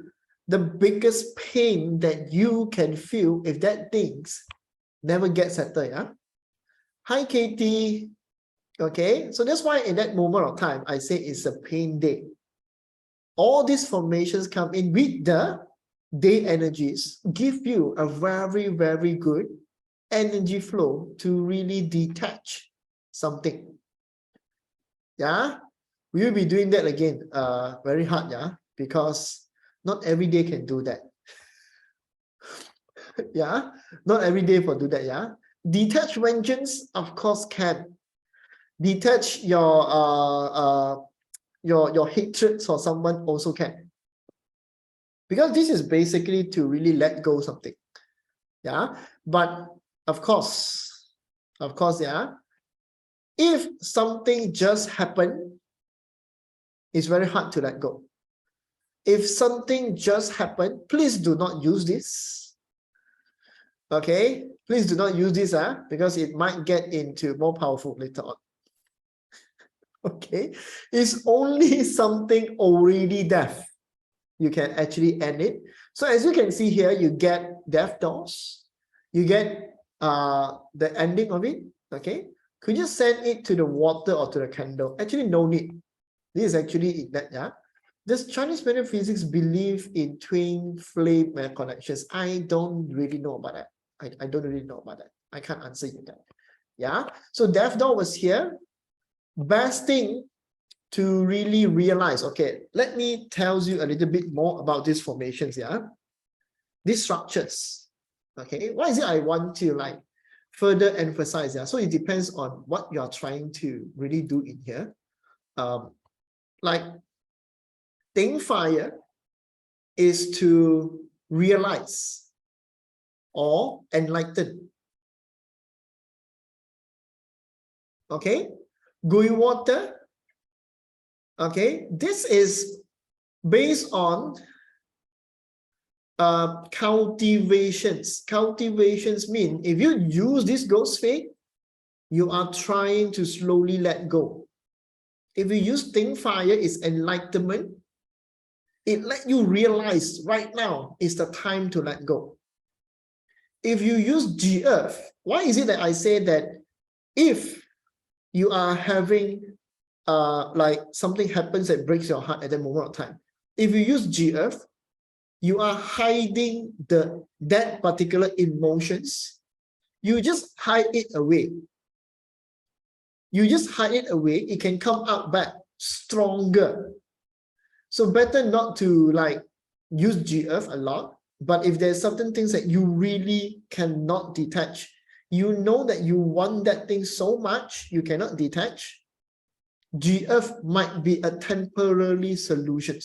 the biggest pain that you can feel if that things never get settled. Yeah. Hi, Katie. Okay, so that's why in that moment of time, I say it's a pain day. All these formations come in with the day energies, give you a very, very good energy flow to really detach something. Yeah, we will be doing that again, very hard, yeah, because not every day can do that. Yeah, not every day for do that, yeah. Detach vengeance, of course, can. Detach your hatred for someone also can. Because this is basically to really let go something. Yeah, but of course, yeah, if something just happened, it's very hard to let go. If something just happened, please do not use this. Okay, please do not use this, because it might get into more powerful later on. Okay, it's only something already death. You can actually end it. So as you can see here, you get death doors. You get the ending of it. Okay, could you send it to the water or to the candle? Actually, no need. This is actually that, yeah. Does Chinese metaphysics believe in twin flame connections? I don't really know about that. I don't really know about that. I can't answer you that. Yeah. So death door was here. Best thing to really realize, okay, let me tell you a little bit more about these formations, yeah? These structures, okay? Why is it I want to like further emphasize, yeah? So it depends on what you're trying to really do in here. Like, Ting fire is to realize or enlighten. Okay? Gui water, okay? This is based on cultivations. Cultivations mean if you use this ghost fate, you are trying to slowly let go. If you use Ting fire, it's enlightenment. It let you realize right now is the time to let go. If you use G Earth, why is it that I say that if you are having like something happens that breaks your heart at that moment of time, if you use G Earth, you are hiding that particular emotions. You just hide it away. You just hide it away. It can come out back stronger. So better not to like use G Earth a lot. But if there's certain things that you really cannot detach, you know that you want that thing so much, you cannot detach, G Earth might be a temporary solution.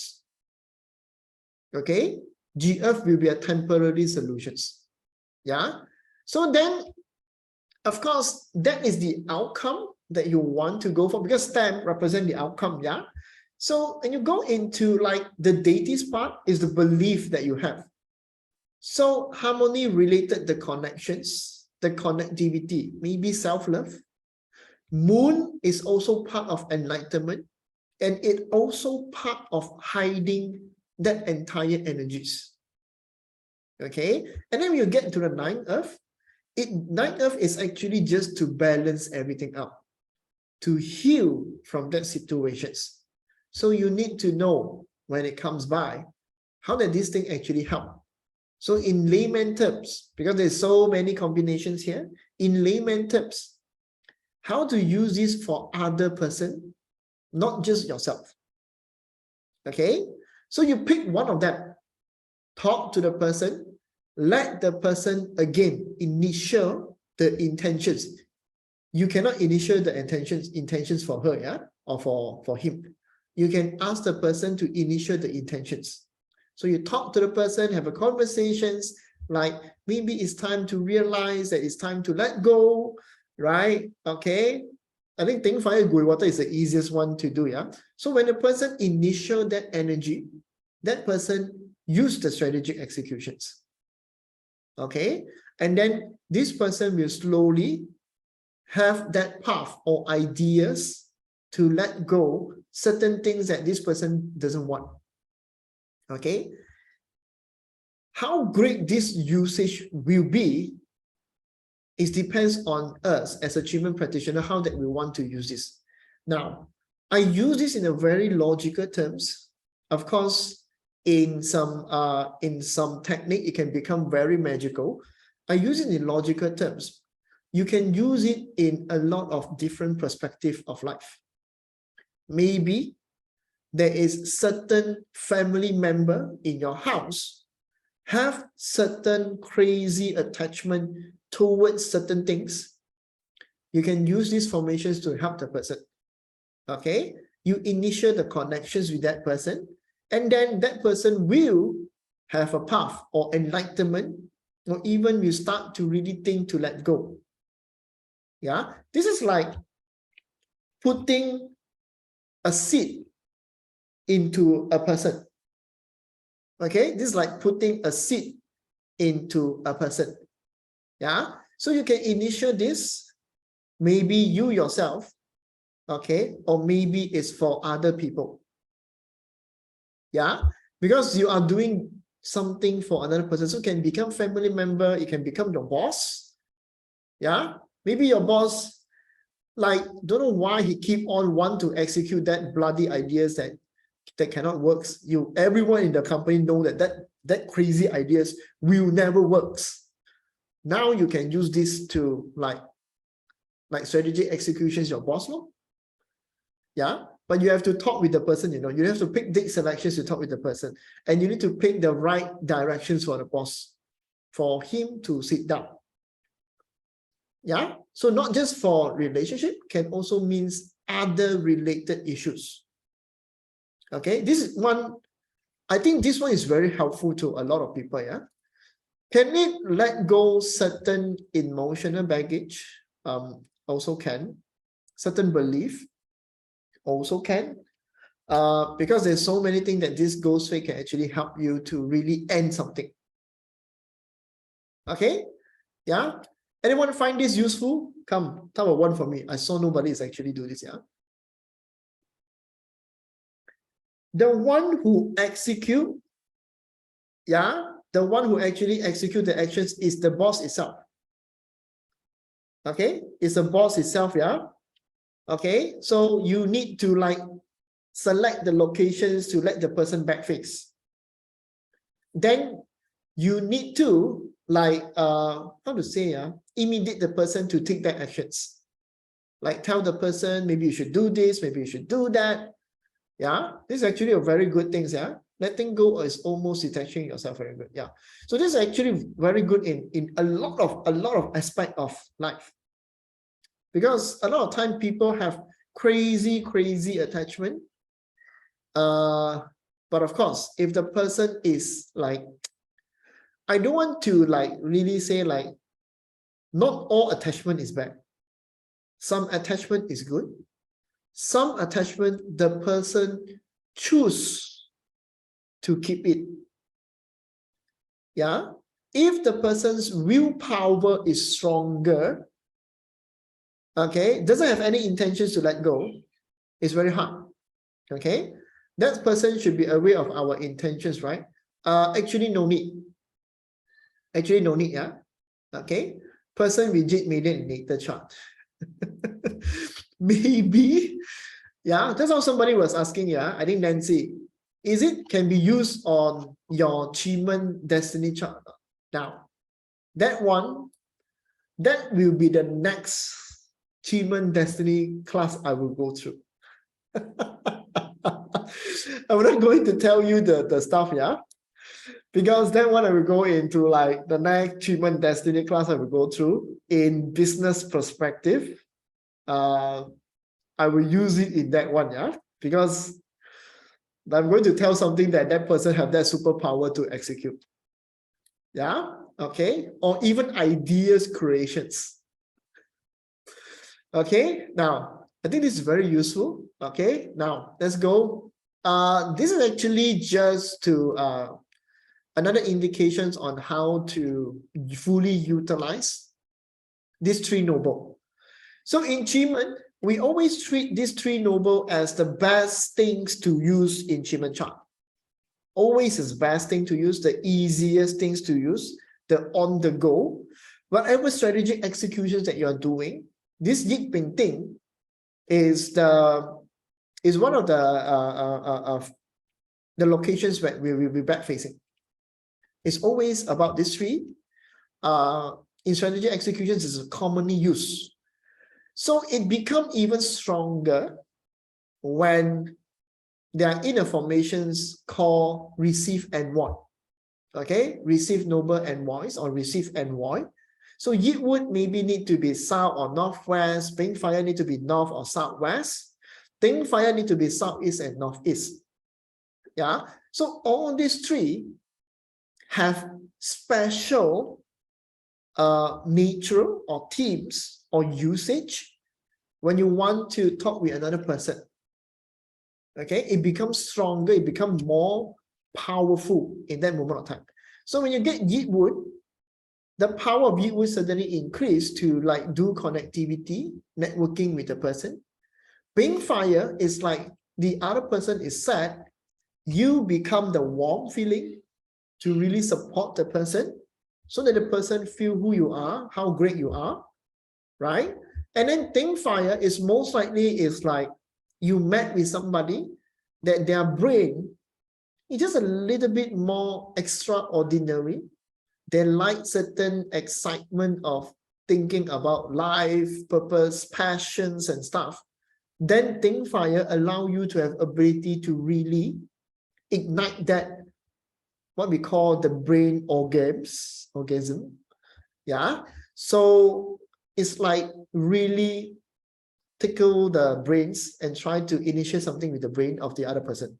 Okay? G Earth will be a temporary solutions. Yeah? So then, of course, that is the outcome that you want to go for, because stem represent the outcome, yeah? So when you go into like the deities part is the belief that you have. So harmony related the connections, the connectivity, maybe self-love. Moon is also part of enlightenment, and it also part of hiding that entire energies. Okay, and then when you get to the ninth earth, ninth earth is actually just to balance everything out, to heal from that situations. So you need to know when it comes by, how did this thing actually help? So in layman terms, because there's so many combinations here, in layman terms, how to use this for other person, not just yourself. Okay, so you pick one of them, talk to the person, let the person again initial the intentions. You cannot initiate the intentions for her, yeah, or for him. You can ask the person to initiate the intentions. So you talk to the person, have a conversations, like maybe it's time to realize that it's time to let go, right? Okay. I think Think Fire Gui Water is the easiest one to do, yeah. So when a person initiate that energy, that person use the strategic executions. Okay. And then this person will slowly have that path or ideas to let go certain things that this person doesn't want. Okay. How great this usage will be, it depends on us as a treatment practitioner, how that we want to use this. Now, I use this in a very logical terms. Of course, in some technique, it can become very magical. I use it in logical terms. You can use it in a lot of different perspectives of life. Maybe there is certain family member in your house have certain crazy attachment towards certain things. You can use these formations to help the person. Okay, you initiate the connections with that person, and then that person will have a path or enlightenment, or even you start to really think to let go. Yeah, this is like putting a seed into a person. Okay, this is like putting a seed into a person. Yeah, so you can initiate this, maybe you yourself, okay, or maybe it's for other people. Yeah, because you are doing something for another person, so it can become family member, it can become your boss. Yeah, maybe your boss, like, don't know why he keep on want to execute that bloody ideas that cannot works. Everyone in the company know that crazy ideas will never works. Now you can use this to like strategic executions, your boss law. Yeah, but you have to talk with the person, you have to pick date selections to talk with the person, and you need to pick the right directions for the boss, for him to sit down. Yeah, so not just for relationship, can also means other related issues. Okay, this is one, I think this one is very helpful to a lot of people. Yeah, can it let go certain emotional baggage? Also can. Certain belief also can. Because there's so many things that this ghost fake can actually help you to really end something. Okay, yeah. Anyone find this useful? Come, tell one for me. I saw nobody is actually do this. Yeah. The one who execute, yeah, the one who actually execute the actions is the boss itself. Okay, it's the boss itself. Yeah. Okay, so you need to like select the locations to let the person back face. Then you need to like how to say, immediate the person to take back actions. Like tell the person, maybe you should do this, maybe you should do that. Yeah, this is actually a very good thing. Yeah, letting go is almost detaching yourself very good. Yeah, so this is actually very good in a lot of aspect of life, because a lot of time people have crazy attachment. But of course, if the person is like, I don't want to like really say like, not all attachment is bad. Some attachment is good. Some attachment, the person choose to keep it. Yeah. if the person's willpower is stronger, okay, doesn't have any intentions to let go, it's very hard. Okay, that person should be aware of our intentions, right? Actually, no need. Actually, no need, yeah. Okay, person rigid median in natal chart. Maybe, yeah, that's how somebody was asking, yeah. I think Nancy, is it can be used on your Qimen destiny chart? Now, that one, that will be the next Qimen destiny class I will go through. I'm not going to tell you the stuff, yeah, because that one I will go into like the next Qimen destiny class I will go through in business perspective. I will use it in that one, yeah, because I'm going to tell something that that person have that superpower to execute. Yeah, okay, or even ideas creations. Okay, now I think this is very useful. Okay, now let's go. This is actually just to another indications on how to fully utilize these three noble. So in Qimen, we always treat these three noble as the best things to use in Qimen chart. Always is best thing to use, the easiest things to use, the on the go. Whatever strategic executions that you are doing, this Yik Ping thing is one of the locations where we will be back facing. It's always about this three. In strategic executions is commonly used. So it becomes even stronger when there are inner formations called receive and void. Okay, receive noble and voice or receive and void. So Yik would maybe need to be south or northwest, Ping fire need to be north or southwest, Ting fire need to be southeast and northeast. Yeah, so all these three have special nature or themes or usage when you want to talk with another person. Okay, it becomes stronger, it becomes more powerful in that moment of time. So when you get Yik wood, the power of Yik would suddenly increase to like do connectivity, networking with the person. Ping fire is like the other person is sad, you become the warm feeling to really support the person so that the person feel who you are, how great you are, right? And then Ting fire is most likely is like you met with somebody that their brain is just a little bit more extraordinary. They like certain excitement of thinking about life, purpose, passions and stuff. Then Ting fire allow you to have ability to really ignite that, what we call the brain orgasm. Yeah. So it's like really tickle the brains and try to initiate something with the brain of the other person.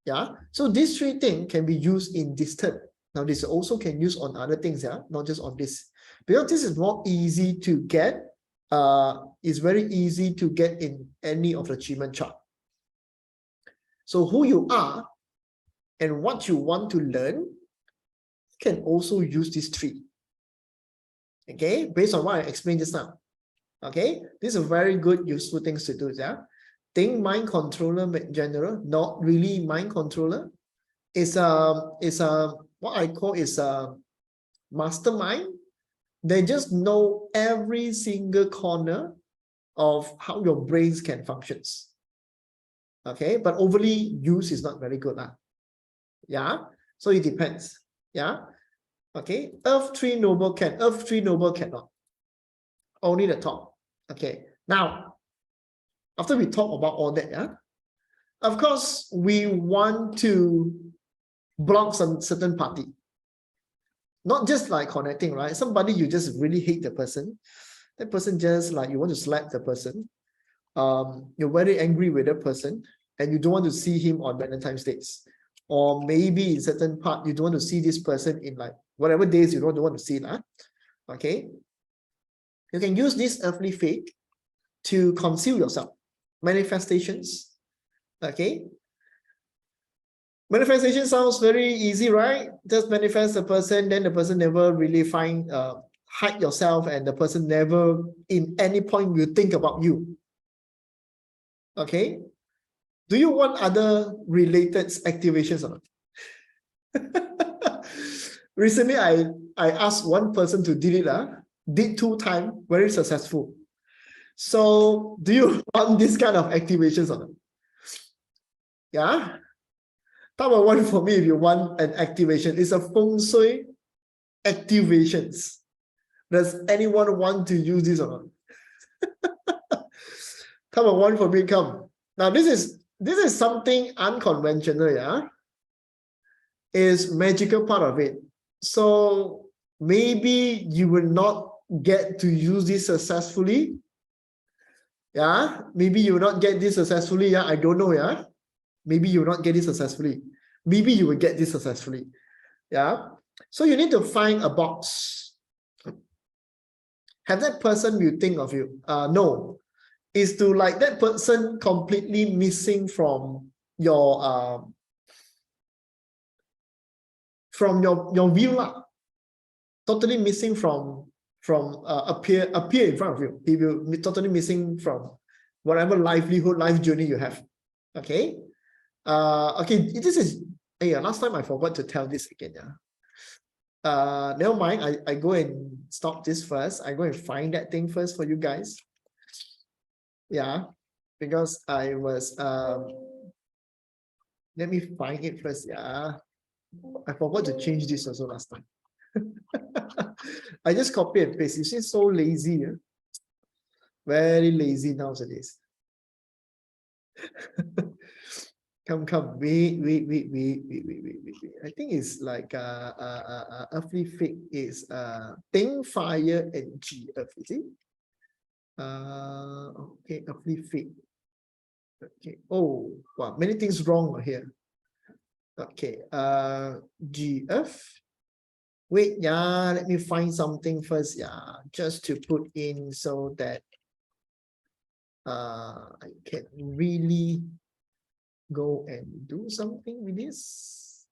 Yeah. So these three things can be used in this term. Now, this also can use on other things, yeah, not just on this. Because this is more easy to get. It's very easy to get in any of the Qimen chart. So who you are and what you want to learn can also use these three. Okay, based on what I explained just now. Okay, these are very good, useful things to do. Yeah, think mind controller in general, not really mind controller. It's what I call is a mastermind. They just know every single corner of how your brains can functions. Okay, but overly use is not very good. Yeah, so it depends. Yeah. Okay, Earth 3 noble can, Earth 3 noble cannot. Only the top. Okay, now, after we talk about all that, yeah, of course, we want to block some certain party. Not just like connecting, right? Somebody you just really hate the person. That person just like, you want to slap the person. You're very angry with that person and you don't want to see him on Valentine's days. Or maybe in certain part, you don't want to see this person in like whatever days you don't want to see that. Okay. You can use this earthly fate to conceal yourself. Manifestations. Okay. Manifestation sounds very easy, right? Just manifest the person, then the person never really hide yourself, and the person never in any point will think about you. Okay. Do you want other related activations or not? Recently, I asked one person to did it, did 2 times, very successful. So do you want this kind of activations or not? Yeah. Number one for me, if you want an activation, is a feng shui activations. Does anyone want to use this or not? Number one for me, come. Now this is something unconventional, yeah. Is magical part of it. So maybe you will not get to use this successfully. Yeah, maybe you will not get this successfully. Yeah, I don't know. Yeah, maybe you will not get this successfully. Maybe you will get this successfully. Yeah, so you need to find a box. Have that person will think of you. No, is to like that person completely missing from your view lah. Totally missing from appear in front of you. He will be totally missing from whatever life journey you have. Okay. Okay, this is last time I forgot to tell this again. Yeah. Never mind. I go and stop this first. I go and find that thing first for you guys. Yeah, because I was let me find it first. Yeah. I forgot to change this also last time. I just copy and paste. You see, so lazy. Yeah? Very lazy nowadays. Come. Wait. I think it's like earthly fate is Ting, fire, and G earth, is it? Okay, earthly fate. Okay. Oh, wow, many things wrong here. Okay, G earth. Wait, yeah, let me find something first, yeah, just to put in so that I can really go and do something with this.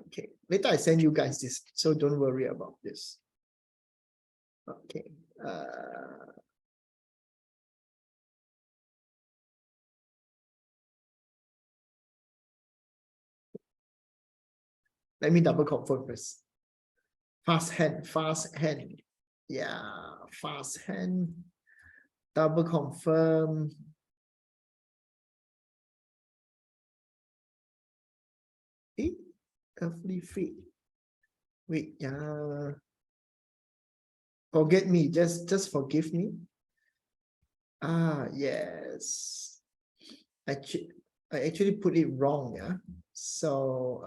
Okay, later I send you guys this, so don't worry about this. Okay. Let me double confirm first. Fast hand. Yeah, fast hand. Double confirm. Earthly fate. Wait, yeah. Forget me, just forgive me. Yes. I actually put it wrong, yeah. So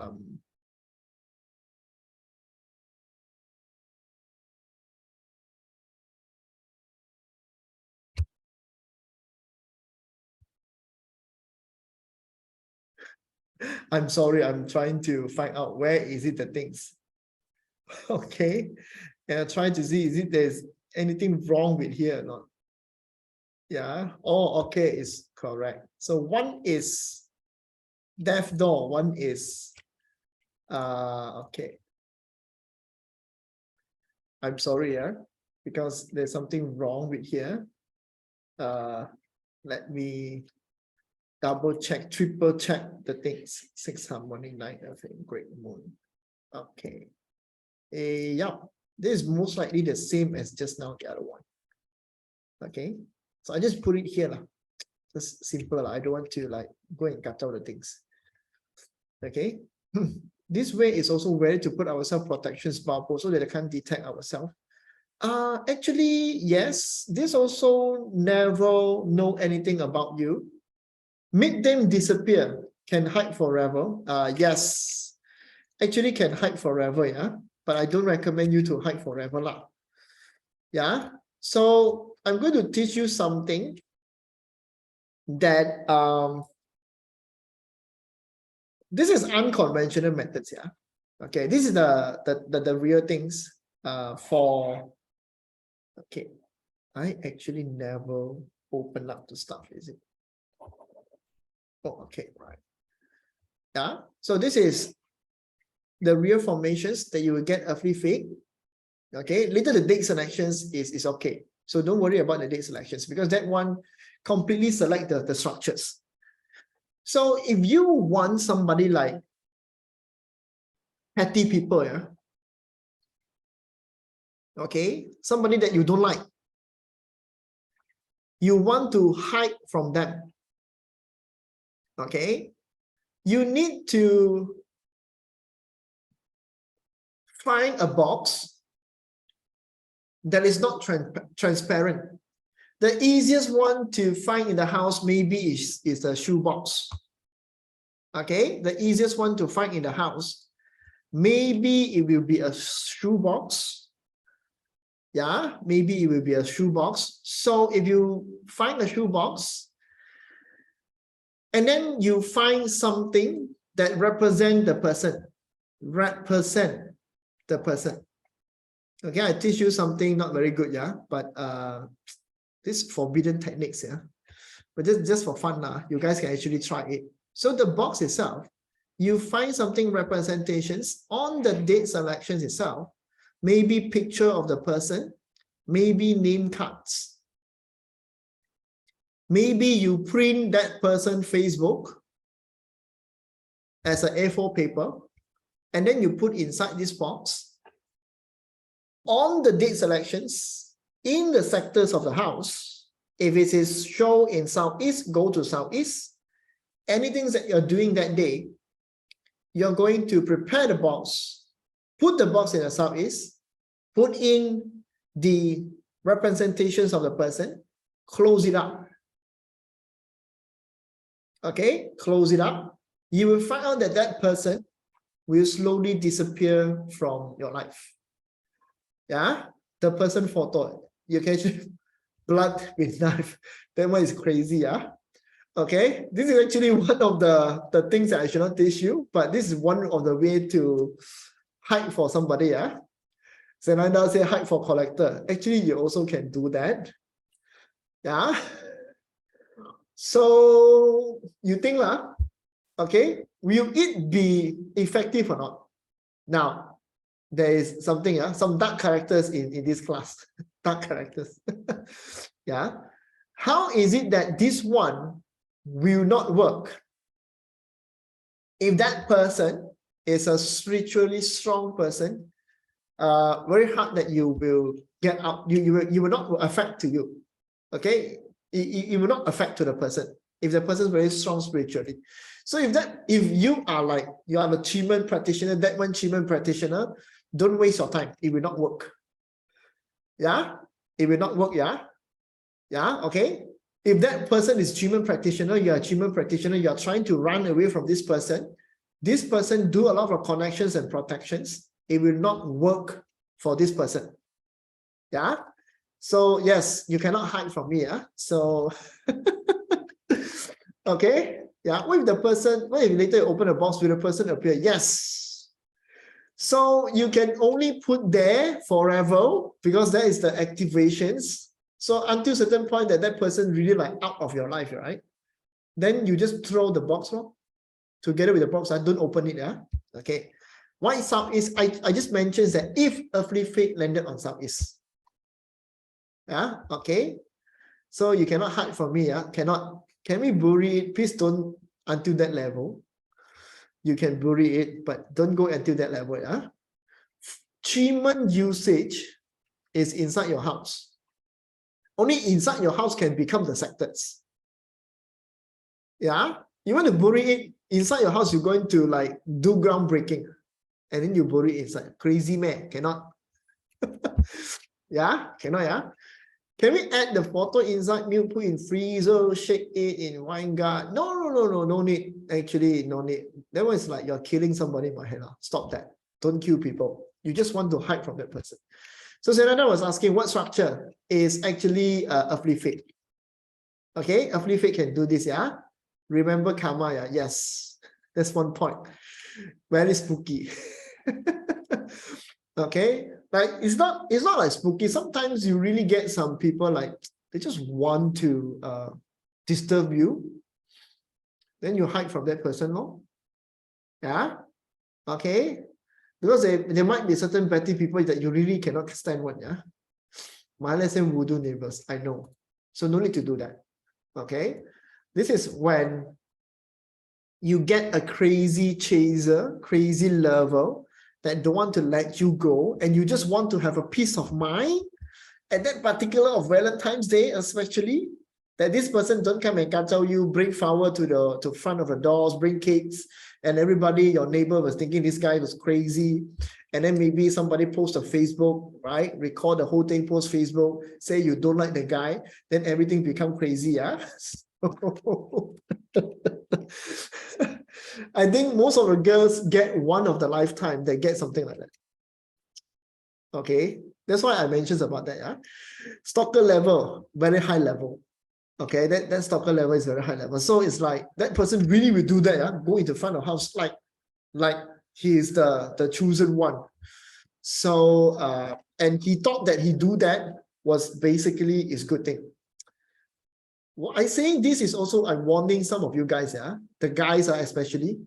I'm sorry, I'm trying to find out where is it the things. Okay. And trying to see is it there's anything wrong with here or not. Yeah. Oh, okay, it's correct. So one is death door, one is okay. I'm sorry, yeah, because there's something wrong with here. Let me double check, triple check the things. 6 harmonic night, I think, great moon. Okay. Yeah, this is most likely the same as just now the other one. Okay, so I just put it here lah. Just simple. I don't want to like go and cut out the things. Okay. This way is also where to put ourselves protections bubble so that they can't detect ourselves. Actually, yes, this also never know anything about you. Make them disappear, can hide forever. Yes, actually can hide forever, yeah. But I don't recommend you to hide forever lah. Yeah. So I'm going to teach you something that this is unconventional methods, yeah. Okay, this is the real things for okay. I actually never open up to stuff, is it? Oh, okay, right. Yeah. So this is the real formations that you will get earthly fate. Okay, later the date selections is okay. So don't worry about the date selections because that one completely select the structures. So if you want somebody like petty people, yeah, okay, somebody that you don't like, you want to hide from them, okay, you need to find a box that is not transparent. The easiest one to find in the house maybe is a shoebox. Okay, the easiest one to find in the house, maybe it will be a shoebox. Yeah, maybe it will be a shoebox. So if you find a shoebox, and then you find something that represent the person, Okay, I teach you something not very good, yeah, but this forbidden techniques, yeah, but just for fun, you guys can actually try it. So the box itself, you find something representations on the date selections itself, maybe picture of the person, maybe name cards. Maybe you print that person Facebook as an A4 paper, and then you put inside this box on the date selections in the sectors of the house. If it is shown in Southeast, go to Southeast. Anything that you're doing that day, you're going to prepare the box, put the box in the Southeast, put in the representations of the person, close it up. Okay, close it up. You will find out that that person will slowly disappear from your life. Yeah, the person photo, you can actually blood with knife. That one is crazy, yeah. Okay, this is actually one of the things that I should not teach you, but this is one of the way to hide for somebody, yeah. Senanda say hide for collector. Actually, you also can do that. Yeah. So you think okay, will it be effective or not? Now, there is something, some dark characters in this class. Dark characters. Yeah. How is it that this one will not work? If that person is a spiritually strong person, very hard that you will get out. You will not affect to you. Okay, it will not affect to the person if the person is very strong spiritually. So if you are like you are a Qimen practitioner, that one Qimen practitioner, don't waste your time. It will not work. Yeah, it will not work. Yeah, yeah. Okay. If that person is Qimen practitioner, you are a Qimen practitioner, you are trying to run away from this person do a lot of connections and protections. It will not work for this person. Yeah. So yes, you cannot hide from me. Yeah. So okay. Yeah. What if the person, what if later you open a box, will the person appear? Yes. So you can only put there forever because that is the activations. So until a certain point that person really like out of your life, right? Then you just throw the box together with the box. I don't open it. Yeah. Okay. Why Southeast? I just mentioned that if earthly fate landed on Southeast. Yeah. Okay. So you cannot hide from me. Yeah. Cannot. Can we bury it? Please don't until that level. You can bury it, but don't go until that level. Yeah. Qimen usage is inside your house. Only inside your house can become the sectors. Yeah. You want to bury it inside your house, you're going to like do groundbreaking and then you bury it inside. Crazy man, cannot. Yeah, cannot, yeah. Can we add the photo inside milk, put in freezer, shake it in wine guard? No need. Actually, no need. That one is like you're killing somebody in my head. Stop that. Don't kill people. You just want to hide from that person. So Senada was asking what structure is actually earthly fate. Okay, earthly fate can do this, yeah. Remember karma, yeah. Yes, that's one point. Very spooky. Okay, like it's not like spooky. Sometimes you really get some people like they just want to disturb you. then you hide from that person, no? Yeah, okay. Because there might be certain petty people that you really cannot stand one, yeah. Let's say voodoo neighbors, I know. So no need to do that. Okay. This is when you get a crazy chaser, crazy lover that don't want to let you go, and you just want to have a peace of mind at that particular of Valentine's Day, especially, that this person don't come and kacau you, bring flower to the front of the doors, bring cakes, and everybody, your neighbor was thinking this guy was crazy. And then maybe somebody post on Facebook, right? Record the whole thing, post Facebook, say you don't like the guy, then everything become crazy, yeah? I think most of the girls get one of the lifetime, they get something like that. Okay, that's why I mentioned about that, yeah? Stalker level, very high level. Okay, that stalker level is very high level. So it's like that person really will do that, yeah? Go into front of house like he is the chosen one. So and he thought that he do that was basically is good thing. What I saying this is also, I'm warning some of you guys, yeah, the guys are especially,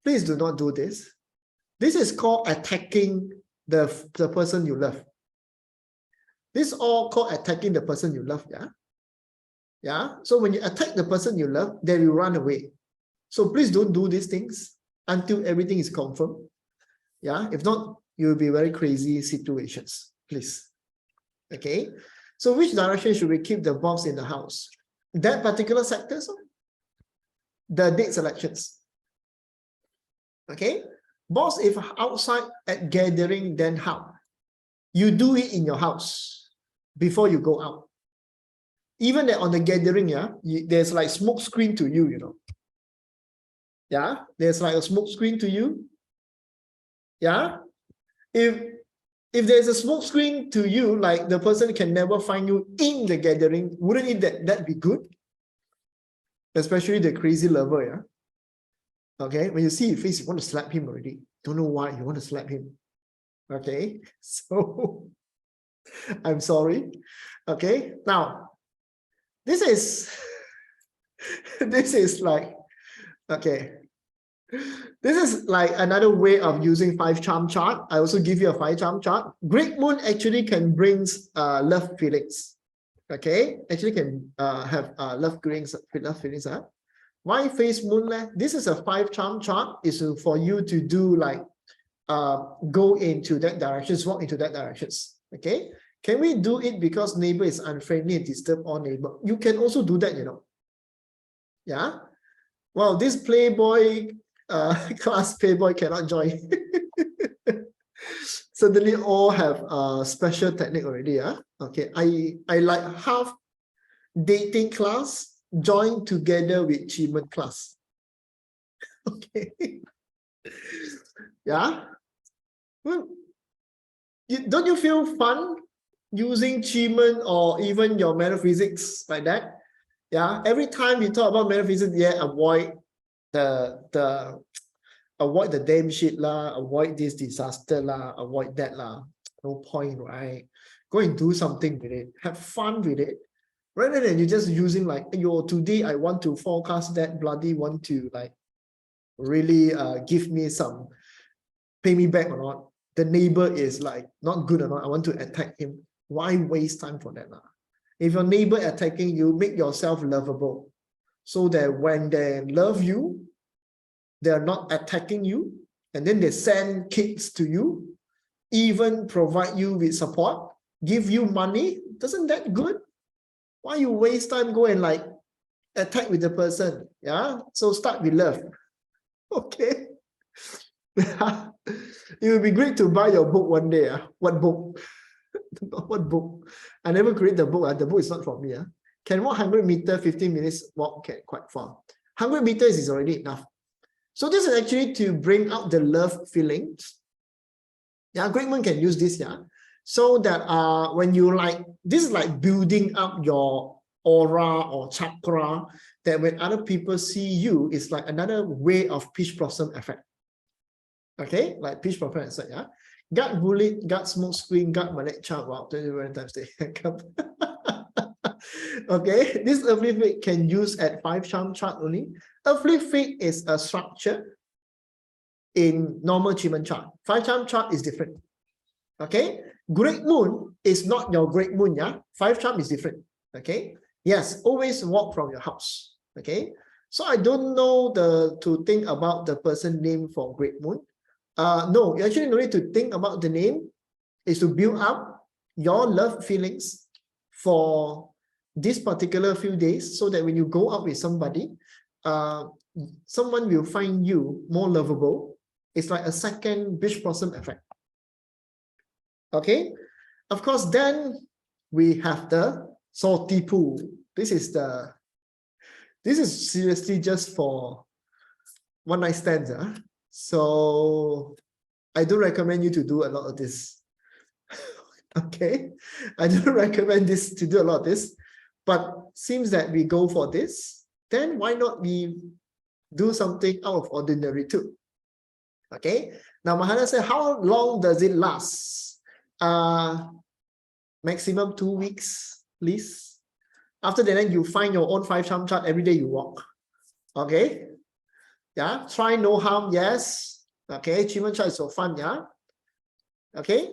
please do not do this. This is called attacking the person you love. This is all called attacking the person you love, yeah. Yeah. So when you attack the person you love, they will run away. So please don't do these things until everything is confirmed. Yeah. If not, you will be very crazy situations. Please. Okay. So which direction should we keep the box in the house? That particular sector, so the date selections. Okay. Boss, if outside at gathering, then how? You do it in your house before you go out. Even that on the gathering, yeah, there's like smoke screen to you, you know. Yeah, there's like a smoke screen to you. Yeah. If there's a smoke screen to you, like the person can never find you in the gathering, wouldn't it that be good? Especially the crazy lover, yeah. Okay, when you see his face, you want to slap him already. Don't know why you want to slap him. Okay, so I'm sorry. Okay, now this is like, okay, this is like another way of using 5-charm chart. I also give you a 5-charm chart. Great moon actually can bring love feelings. Okay, actually can have love feelings. Huh? Why face moon? This is a 5-charm chart. Is for you to do like go into that directions, walk into that directions. Okay, can we do it because neighbor is unfriendly and disturb all neighbor? You can also do that, you know. Yeah. Well, this playboy class playboy cannot join. Suddenly all have a special technique already. Yeah. Okay. I like half dating class join together with Qimen class. Okay. Yeah. Well, don't you feel fun using Qimen or even your metaphysics like that? Yeah. Every time you talk about metaphysics, yeah, avoid the damn shit lah, avoid this disaster lah, avoid that lah. No point, right? Go and do something with it. Have fun with it. Rather than you just using like, yo, today I want to forecast that bloody want to like really give me some, pay me back or not. The neighbor is like not good or not. I want to attack him. Why waste time for that lah? If your neighbor attacking you, make yourself lovable. So that when they love you, they're not attacking you, and then they send kids to you, even provide you with support, give you money. Isn't that good? Why you waste time go and like attack with the person? Yeah, so start with love. Okay. It would be great to buy your book one day. What book? What book? I never create the book. The book is not from me. Can walk 100 meters, 15 minutes walk, okay, quite far. 100 meters is already enough. So this is actually to bring out the love feelings. Yeah, great moon can use this, yeah. So that when you like, this is like building up your aura or chakra, that when other people see you, it's like another way of peach blossom effect. Okay, like peach blossom effect, yeah. Got bullied, got smoke screen, got Malek child. Wow, 20 times they come. Okay, this earthly fate can use at 5 charm chart only. Earthly fate is a structure in normal Qimen chart. 5 charm chart is different. Okay, great moon is not your great moon, yeah. 5 charm is different. Okay, yes, always walk from your house. Okay, so I don't know to think about the person name for great moon. No, you actually don't need to think about the name. Is to build up your love feelings for this particular few days, so that when you go out with somebody, someone will find you more lovable. It's like a second beach blossom effect. Okay, of course, then we have the salty pool. This is seriously just for one night stands. So I don't recommend you to do a lot of this. Okay, I don't recommend this to do a lot of this, but seems that we go for this, then why not we do something out of ordinary too? Okay, now Mahana said, how long does it last? Maximum 2 weeks, please. After that, then you find your own 5 charm chart every day you walk. Okay, yeah, try no harm, yes. Okay, Qimen chart is so fun, yeah. Okay,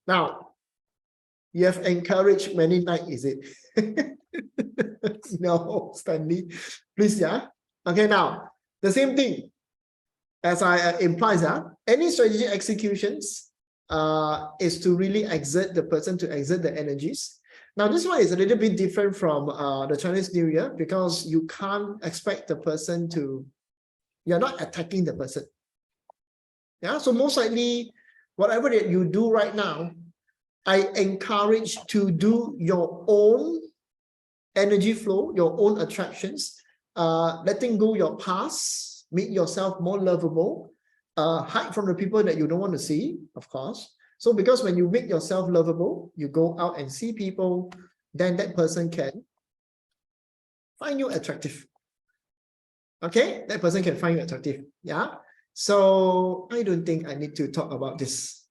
now you have encouraged many nights, is it? No, Stanley, please, yeah. Okay, now the same thing as I implies, any strategy executions is to really exert the person, to exert the energies. Now this one is a little bit different from the Chinese New Year, because you can't expect the person to, you're not attacking the person. Yeah, so most likely whatever that you do right now, I encourage to do your own energy flow, your own attractions, letting go your past, make yourself more lovable, hide from the people that you don't want to see, of course. So because when you make yourself lovable, you go out and see people, then that person can find you attractive. Okay, that person can find you attractive. Yeah. So I don't think I need to talk about this.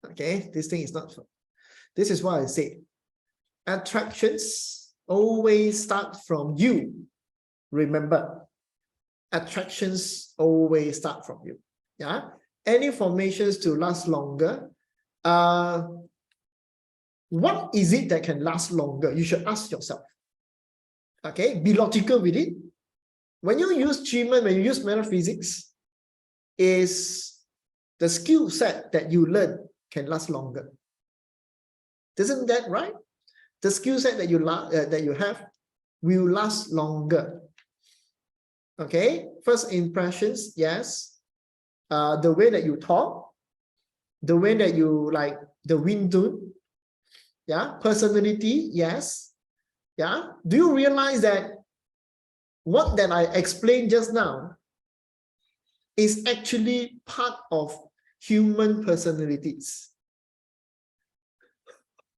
Okay, this thing is not fun. This is why I say attractions always start from you. Remember, attractions always start from you. Yeah. Any formations to last longer. What is it that can last longer? You should ask yourself. Okay, be logical with it. When you use Qimen, when you use metaphysics, is the skill set that you learn can last longer. Isn't that right? The skill set that you have will last longer. Okay, first impressions, yes. The way that you talk, the way that you like the wind tune, yeah. Personality, yes, yeah. Do you realize that what that I explained just now is actually part of human personalities?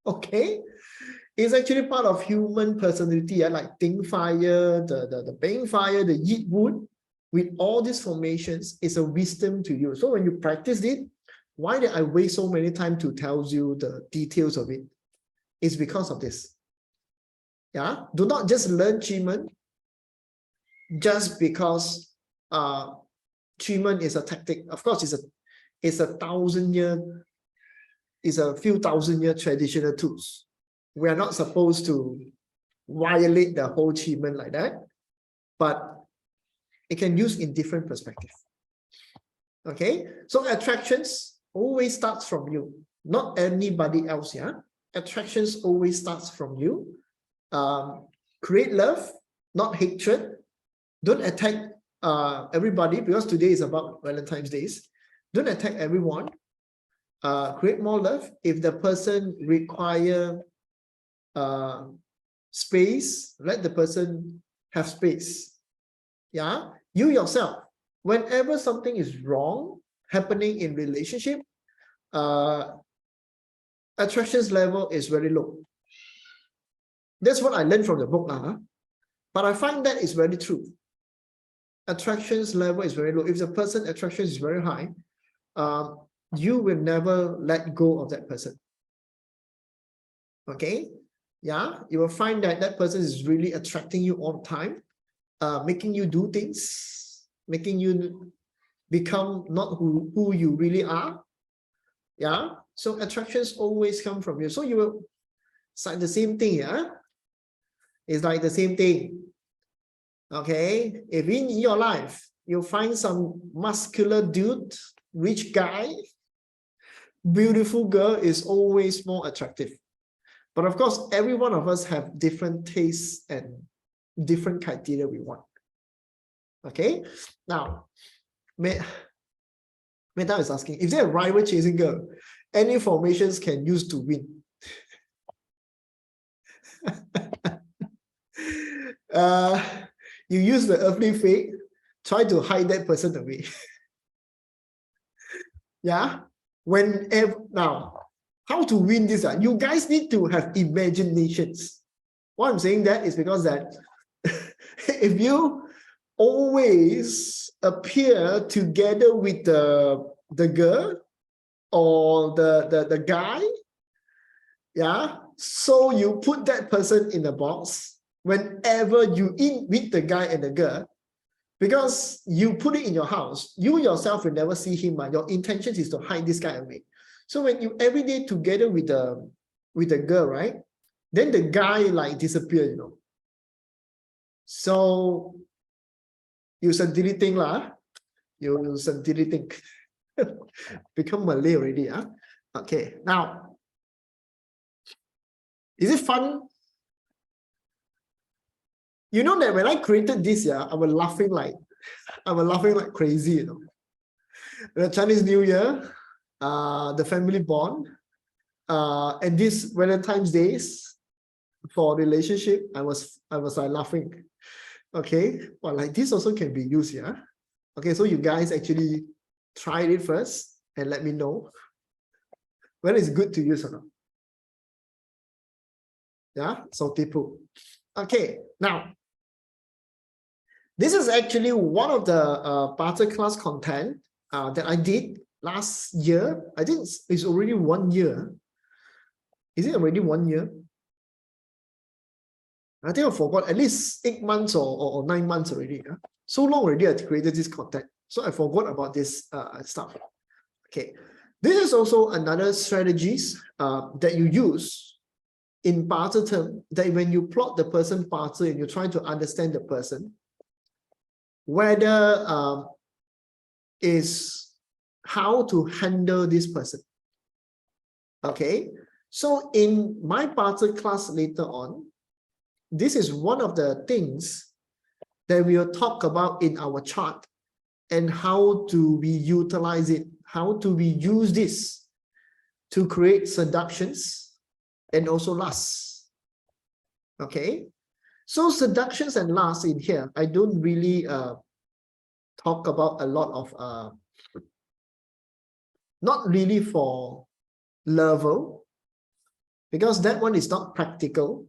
Okay, it's actually part of human personality, like Ting Fire, the Beng Fire, the Yi Wood. With all these formations, it's a wisdom to you. So when you practice it, why did I waste so many time to tell you the details of it? It's because of this. Yeah, do not just learn Qimen just because Qimen is a tactic. Of course, it's a few thousand year traditional tools. We are not supposed to violate the whole Qimen like that, but it can use in different perspectives. Okay, so attractions always starts from you, not anybody else. Yeah, attractions always starts from you. Create love, not hatred. Don't attack everybody, because today is about Valentine's days. Don't attack everyone. Create more love. If the person require space, let the person have space. Yeah, you yourself, whenever something is wrong happening in relationship, attractions level is very low. That's what I learned from the book, but I find that is very true. Attractions level is very low. If the person attraction is very high, you will never let go of that person. Okay, Yeah, you will find that that person is really attracting you all the time, making you do things, making you become not who you really are. Yeah, so attractions always come from you. So you will, it's like the same thing. Yeah, it's like the same thing. Okay, if in your life you find some muscular dude, rich guy, beautiful girl is always more attractive. But of course, every one of us have different tastes and different criteria we want. Okay, now Meta is asking, if there a rival chasing girl, any formations can use to win? You use the earthly fate, try to hide that person away. Yeah, whenever now, how to win this? You guys need to have imaginations. Why I'm saying that is because that if you always appear together with the girl or the guy, yeah, so you put that person in a box whenever you in with the guy and the girl, because you put it in your house, you yourself will never see him. Your intention is to hide this guy away. So when you every day together with the girl, right, then the guy like disappear, you know. So you sendiri thing lah, you sendiri thing. Become Malay already, huh? Okay, now, is it fun? You know that when I created this, yeah, I was laughing like crazy, you know. The Chinese New Year, the family bond, and this Valentine's days for relationship, I was like laughing. Okay, well, like this also can be used, yeah. Okay, so you guys actually tried it first and let me know whether it's good to use or not. Yeah, so people. Okay, now this is actually one of the barter class content that I did last year. I think it's already 1 year. Is it already 1 year? I think I forgot, at least 8 months or 9 months already. Huh? So long already I created this content. So I forgot about this stuff. Okay, this is also another strategies that you use in barter term, that when you plot the person barter and you try to understand the person, whether is how to handle this person. Okay, so in my barter class later on, this is one of the things that we will talk about in our chart, and how do we utilize it, how do we use this to create seductions and also lusts. Okay, so seductions and lusts in here, I don't really talk about a lot of not really for level, because that one is not practical.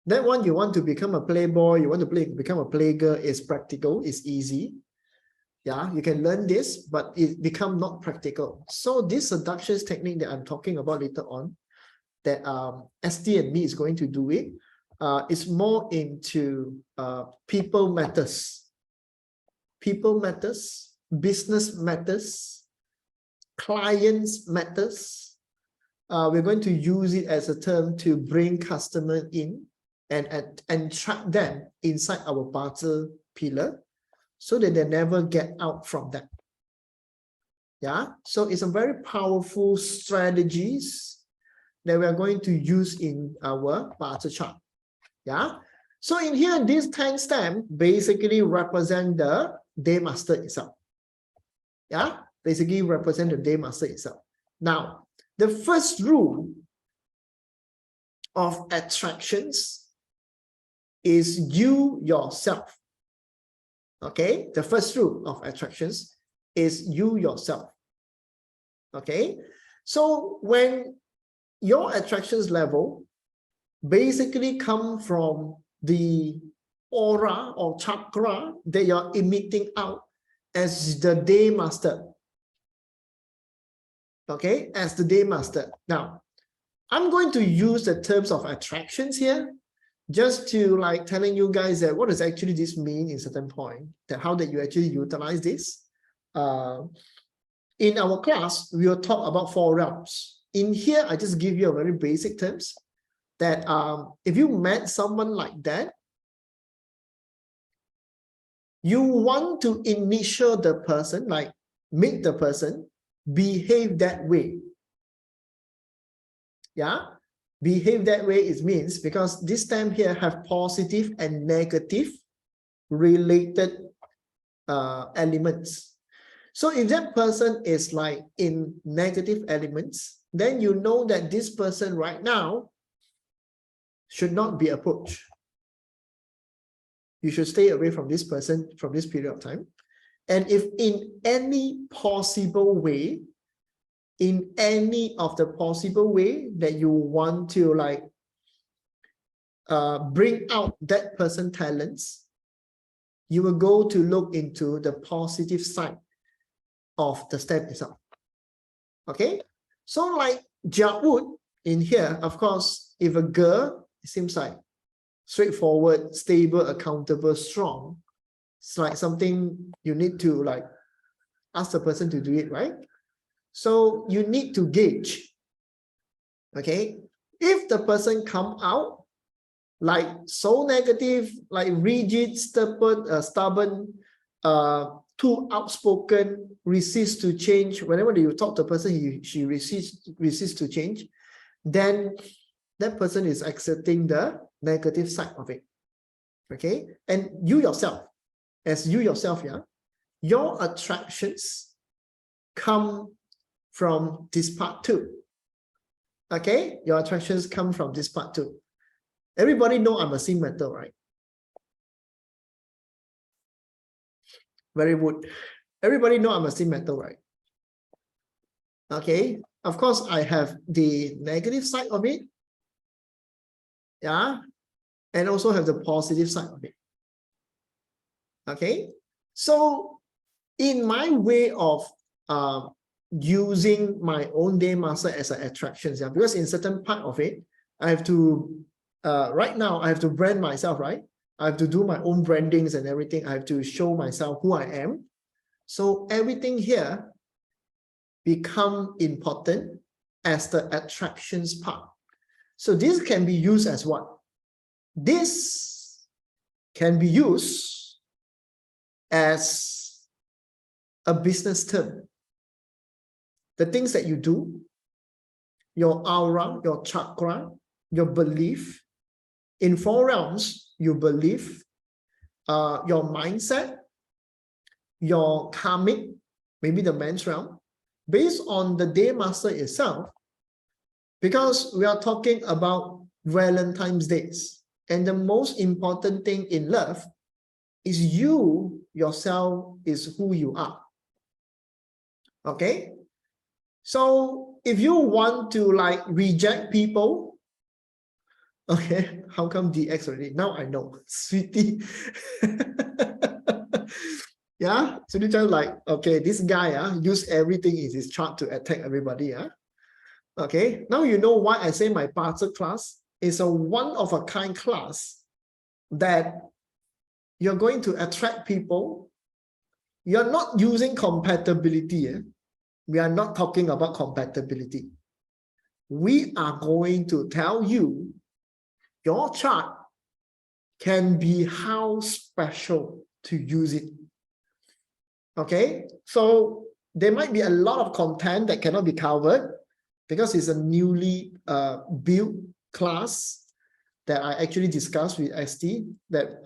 That one, you want to become a playboy, you want to become a playgirl, is practical, is easy. Yeah, you can learn this, but it become not practical. So this seductions technique that I'm talking about later on, that ST and me is going to do it, is more into people matters. People matters, business matters, clients matters. We're going to use it as a term to bring customer in and trap them inside our barter pillar, so that they never get out from that. Yeah, so it's a very powerful strategies that we are going to use in our barter chart. Yeah, so in here, this 10 stamp basically represent the day master itself. Yeah, basically represent the day master itself. Now, the first rule of attractions is you yourself. Okay, the first rule of attractions is you yourself. Okay, so when your attractions level basically come from the aura or chakra that you're emitting out as the day master. Okay, as the day master. Now, I'm going to use the terms of attractions here, just to like telling you guys that what does actually this mean in certain point, that how that you actually utilize this. In our class, we will talk about 4 realms. In here, I just give you a very basic terms that if you met someone like that, you want to initial the person, like make the person behave that way. Yeah, behave that way it means because this term here have positive and negative related elements. So if that person is like in negative elements, then you know that this person right now should not be approached. You should stay away from this person from this period of time. And if in any possible way, in any of the possible way that you want to like bring out that person's talents, you will go to look into the positive side of the step itself. Okay, so like Jiawood in here, of course, if a girl, it seems like straightforward, stable, accountable, strong, it's like something you need to like ask the person to do it, right? So you need to gauge. Okay, if the person come out like so negative, like rigid, stubborn, too outspoken, resist to change. Whenever you talk to a person, she resists to change, then that person is accepting the negative side of it. Okay, and you yourself, as you yourself, yeah, your attractions come from this part too. Okay, your attractions come from this part too. Everybody know I'm a sim metal, right? Very good. Everybody know I'm a sim metal, right? Okay, of course I have the negative side of it, yeah, and also have the positive side of it. Okay, so in my way of using my own day master as an attraction, yeah, because in certain part of it, I have to right now I have to brand myself, right? I have to do my own brandings and everything. I have to show myself who I am. So everything here become important as the attractions part. So this can be used as what? This can be used as a business term. The things that you do, your aura, your chakra, your belief. In 4 realms, you believe, your mindset, your karmic, maybe the men's realm, based on the day master itself, because we are talking about Valentine's days. And the most important thing in love is you yourself is who you are. Okay? So if you want to like reject people, okay, how come DX already? Now I know, sweetie. Yeah, so you just like, okay, this guy use everything in his chart to attack everybody. Okay, now you know why I say my parser class is a one-of-a-kind class that you're going to attract people. You're not using compatibility. We are not talking about compatibility. We are going to tell you your chart can be how special to use it. Okay, so there might be a lot of content that cannot be covered because it's a newly built class that I actually discussed with ST. That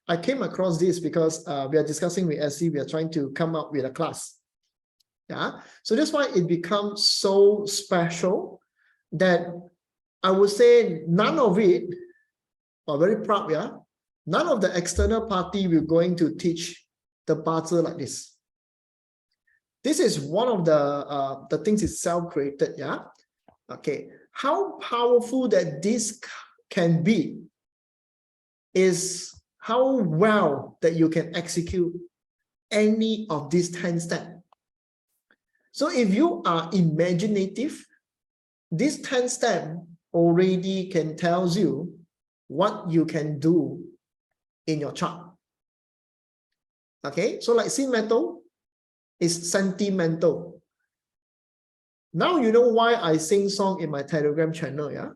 I came across this because we are discussing with ST. We are trying to come up with a class. Yeah, so that's why it becomes so special that I would say none of it, or very proud, yeah, none of the external party will going to teach the parser like this. This is one of the things is self-created, yeah. Okay, how powerful that this can be is how well that you can execute any of these 10 steps. So if you are imaginative, this 10 step already can tells you what you can do in your chart. Okay, so like sin metal is sentimental. Now you know why I sing song in my Telegram channel, yeah?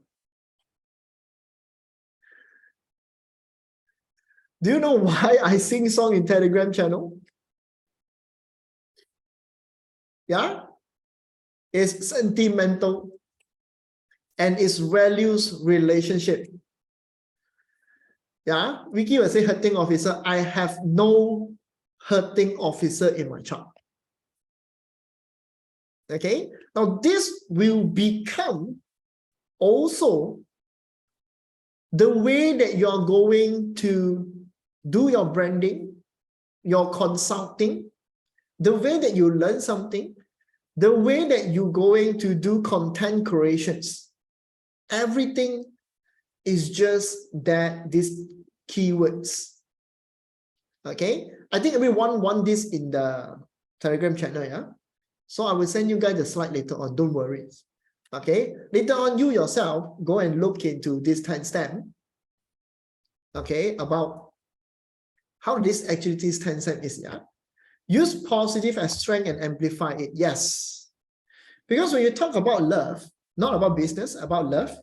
Do you know why I sing song in Telegram channel? Yeah? It's sentimental and it's values relationship. Yeah? Vicky will say hurting officer. I have no hurting officer in my chart. Okay? Now this will become also the way that you are going to do your branding, your consulting, the way that you learn something, the way that you're going to do content creations. Everything is just that these keywords. Okay, I think everyone want this in the Telegram channel, yeah? So I will send you guys the slide later on, don't worry. Okay, later on you yourself go and look into this 10 step. Okay, about how this actually 10 step is, yeah? Use positive as strength and amplify it. Yes. Because when you talk about love, not about business, about love,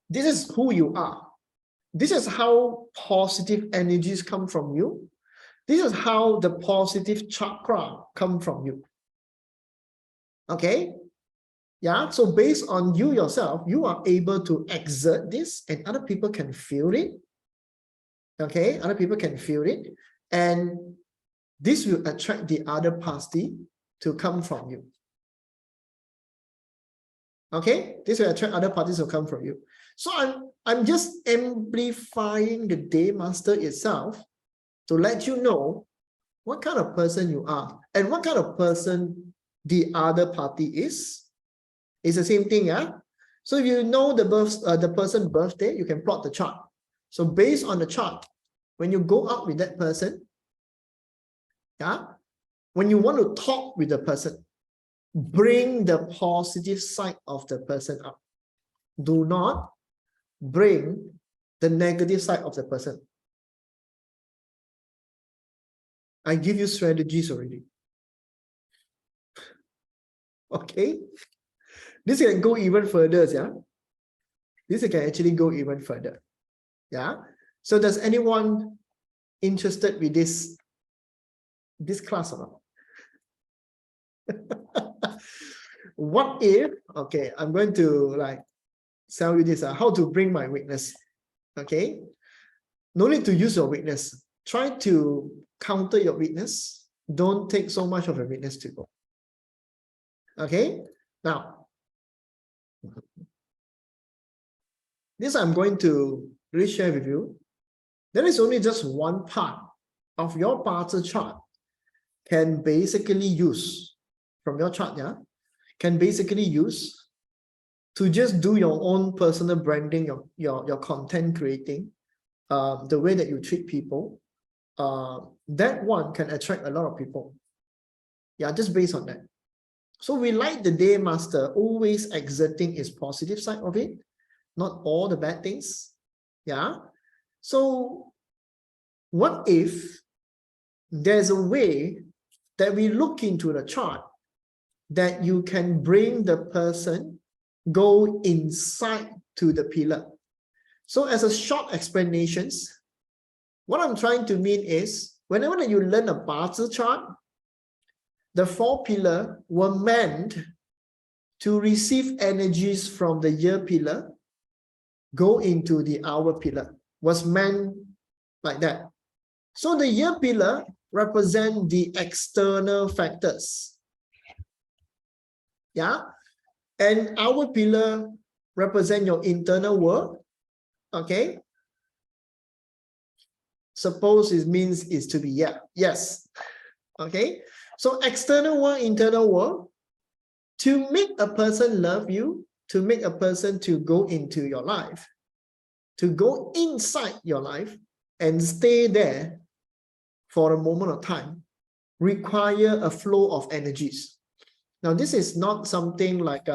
this is who you are. This is how positive energies come from you. This is how the positive chakra come from you. Okay? Yeah, so based on you yourself, you are able to exert this and other people can feel it. Okay, other people can feel it. And this will attract the other party to come from you. Okay, this will attract other parties to come from you. So I'm just amplifying the day master itself to let you know what kind of person you are and what kind of person the other party is. It's the same thing, yeah. So if you know the person's birthday, you can plot the chart. So based on the chart, when you go out with that person, yeah, when you want to talk with the person, bring the positive side of the person up. Do not bring the negative side of the person. I give you strategies already. Okay, this can go even further, yeah. This can actually go even further, yeah. So does anyone interested with this class or not? What if, okay, I'm going to like tell you this, how to bring my weakness. Okay, no need to use your weakness. Try to counter your weakness. Don't take so much of a weakness to go. Okay, now this I'm going to really share with you. There is only just one part of your parts chart can basically use from your chart, yeah, can basically use to just do your own personal branding, your content creating, the way that you treat people. That one can attract a lot of people. Yeah, just based on that. So we like the day master always exerting his positive side of it, not all the bad things. Yeah. So what if there's a way that we look into the chart that you can bring the person go inside to the pillar? So as a short explanations, what I'm trying to mean is whenever you learn a parts chart, the 4 pillars were meant to receive energies from the year pillar, go into the hour pillar, was meant like that. So the year pillar represent the external factors. Yeah. And our pillar represent your internal world. Okay. Suppose it means is to be yeah. Yes. Okay. So external world, internal world. To make a person love you, to make a person to go into your life, to go inside your life and stay there for a moment of time, require a flow of energies. Now, this is not something like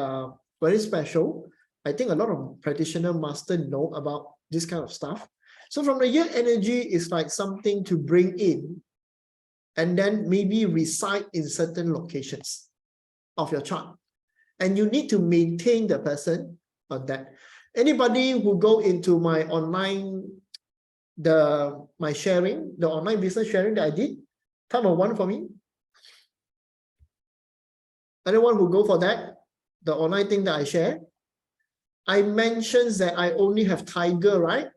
very special. I think a lot of practitioner master know about this kind of stuff. So from the year energy is like something to bring in and then maybe reside in certain locations of your chart. And you need to maintain the person on that. Anybody who go into my online, my sharing, the online business sharing that I did, type of 1 for me. Anyone who go for that, the online thing that I share, I mentioned that I only have tiger, right?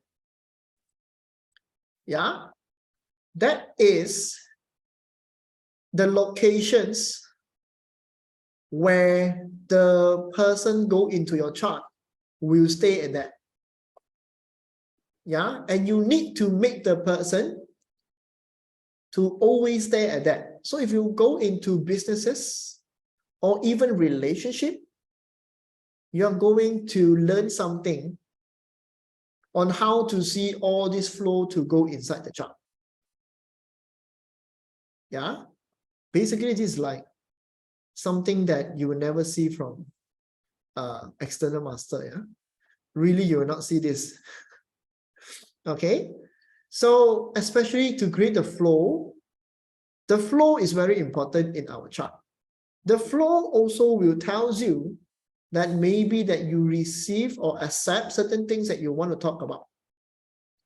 Yeah, that is the locations where the person go into your chart will stay at that. Yeah, and you need to make the person to always stay at that. So if you go into businesses or even relationship, you're going to learn something on how to see all this flow to go inside the chart. Yeah, basically this is like something that you will never see from external master. Yeah, really you will not see this. Okay, so especially to create the flow is very important in our chart. The flow also will tells you that maybe that you receive or accept certain things that you want to talk about.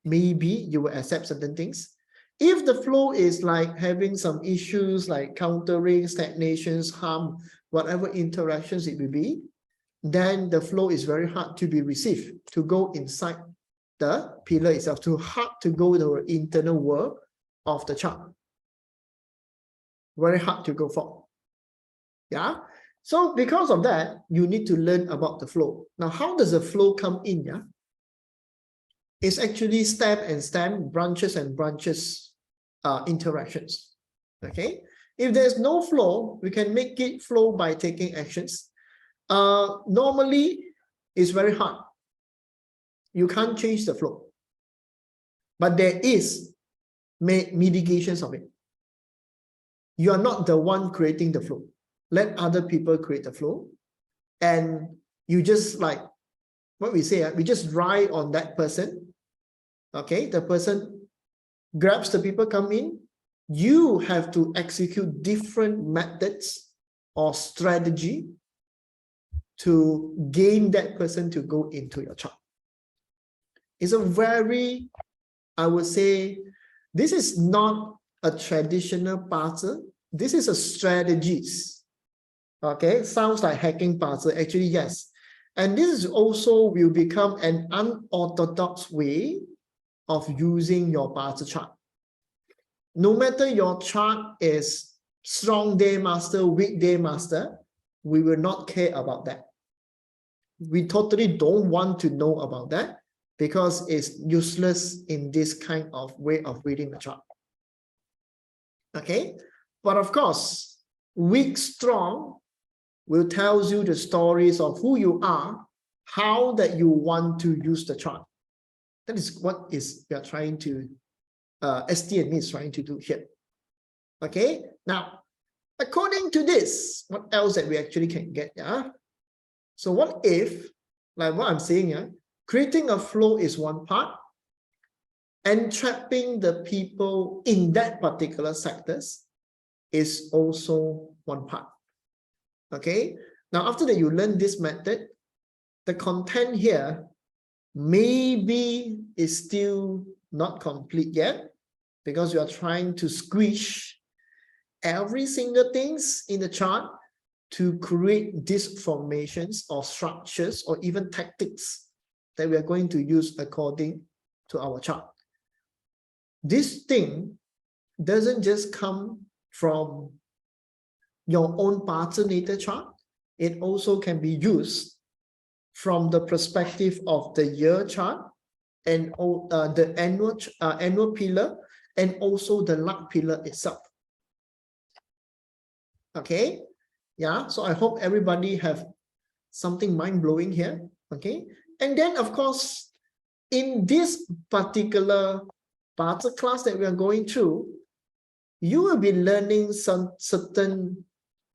Maybe you will accept certain things. If the flow is like having some issues like countering, stagnations, harm, whatever interactions it will be, then the flow is very hard to be received, to go inside the pillar itself, too hard to go to the internal world of the chart. Very hard to go for. Yeah. So because of that, you need to learn about the flow. Now, how does the flow come in? Yeah. It's actually stem and stem, branches and branches interactions. Okay. If there's no flow, we can make it flow by taking actions. Normally, it's very hard. You can't change the flow. But there is mitigations of it. You are not the one creating the flow. Let other people create the flow. And you just like what we say, we just ride on that person. Okay, the person grabs the people come in. You have to execute different methods or strategy to gain that person to go into your chart. It's a very, I would say, this is not a traditional puzzle. This is a strategies. Okay, sounds like hacking puzzle. Actually, yes. And this is also will become an unorthodox way of using your puzzle chart. No matter your chart is strong day master, weak day master, we will not care about that. We totally don't want to know about that because it's useless in this kind of way of reading the chart. Okay, but of course, weak, strong will tell you the stories of who you are, how that you want to use the chart. That is what is we are trying to, ST&E is trying to do here. Okay, now, according to this, what else that we actually can get? Yeah. So what if, like what I'm saying, yeah, creating a flow is one part, and trapping the people in that particular sectors is also one part. Okay, now after that you learn this method, the content here maybe is still not complete yet because you are trying to squish every single things in the chart to create these formations or structures or even tactics that we are going to use according to our chart. This thing doesn't just come from your own natal chart. It also can be used from the perspective of the year chart and the annual pillar and also the luck pillar itself. Okay, yeah, so I hope everybody have something mind-blowing here. Okay, and then of course in this particular part of class that we are going through, you will be learning some certain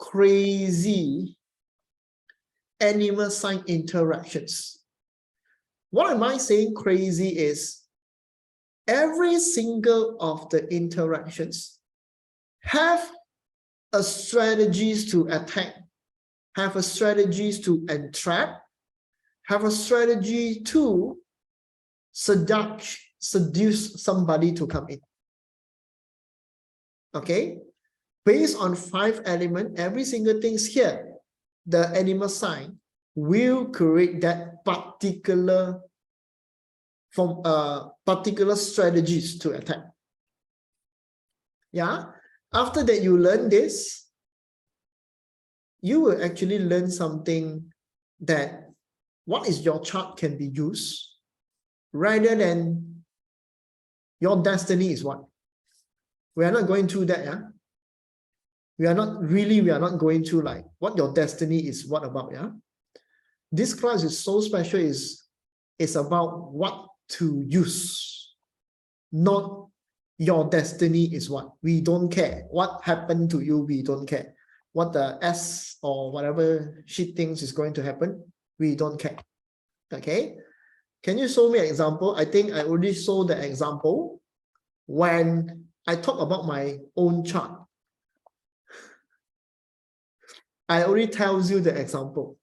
crazy animal sign interactions. What am I saying crazy is every single of the interactions have a strategies to attack, have a strategies to entrap, have a strategy to seduce somebody to come in. Okay, based on 5 elements, every single thing's here, the animal sign will create that particular particular strategies to attack. Yeah, after that you learn this, you will actually learn something that what is your chart can be used rather than your destiny is what. We are not going through that, yeah. We are not going through like what your destiny is what about, yeah. This class is so special, is about what to use, not your destiny is what. We don't care what happened to you. We don't care what the S or whatever shit things is going to happen. We don't care. Okay, can you show me an example? I think I already saw the example when I talk about my own chart. I already tells you the example.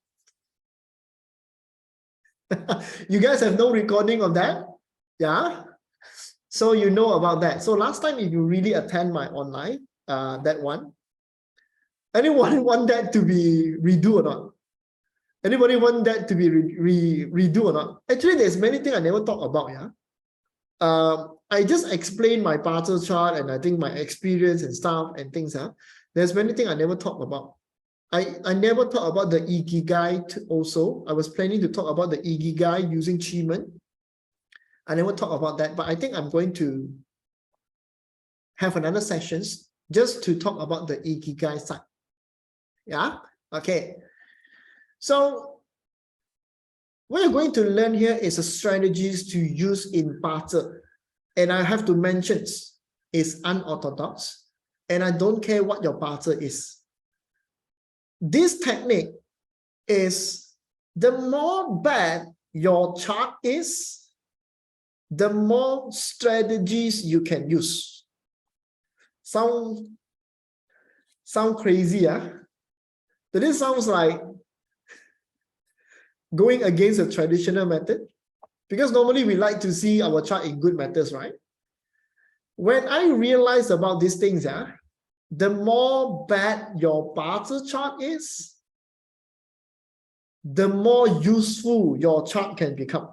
You guys have no recording of that? Yeah. So you know about that. So last time, if you really attend my online, that one, anyone want that to be redo or not? Anybody want that to be redo or not? Actually, there's many things I never talk about, yeah. I just explained my parcel chart and I think my experience and stuff and things, huh? There's many things I never talk about. I never talk about the Ikigai also. I was planning to talk about the Ikigai using Qimen. I never talk about that, but I think I'm going to have another sessions just to talk about the Ikigai side. Yeah, okay. So what you're going to learn here is a strategies to use in parcel. And I have to mention it's unorthodox. And I don't care what your parcel is. This technique is the more bad your chart is, the more strategies you can use. Sound crazy, huh? So this sounds like going against a traditional method, because normally we like to see our chart in good methods, right? When I realized about these things, yeah, the more bad your parcel chart is, the more useful your chart can become.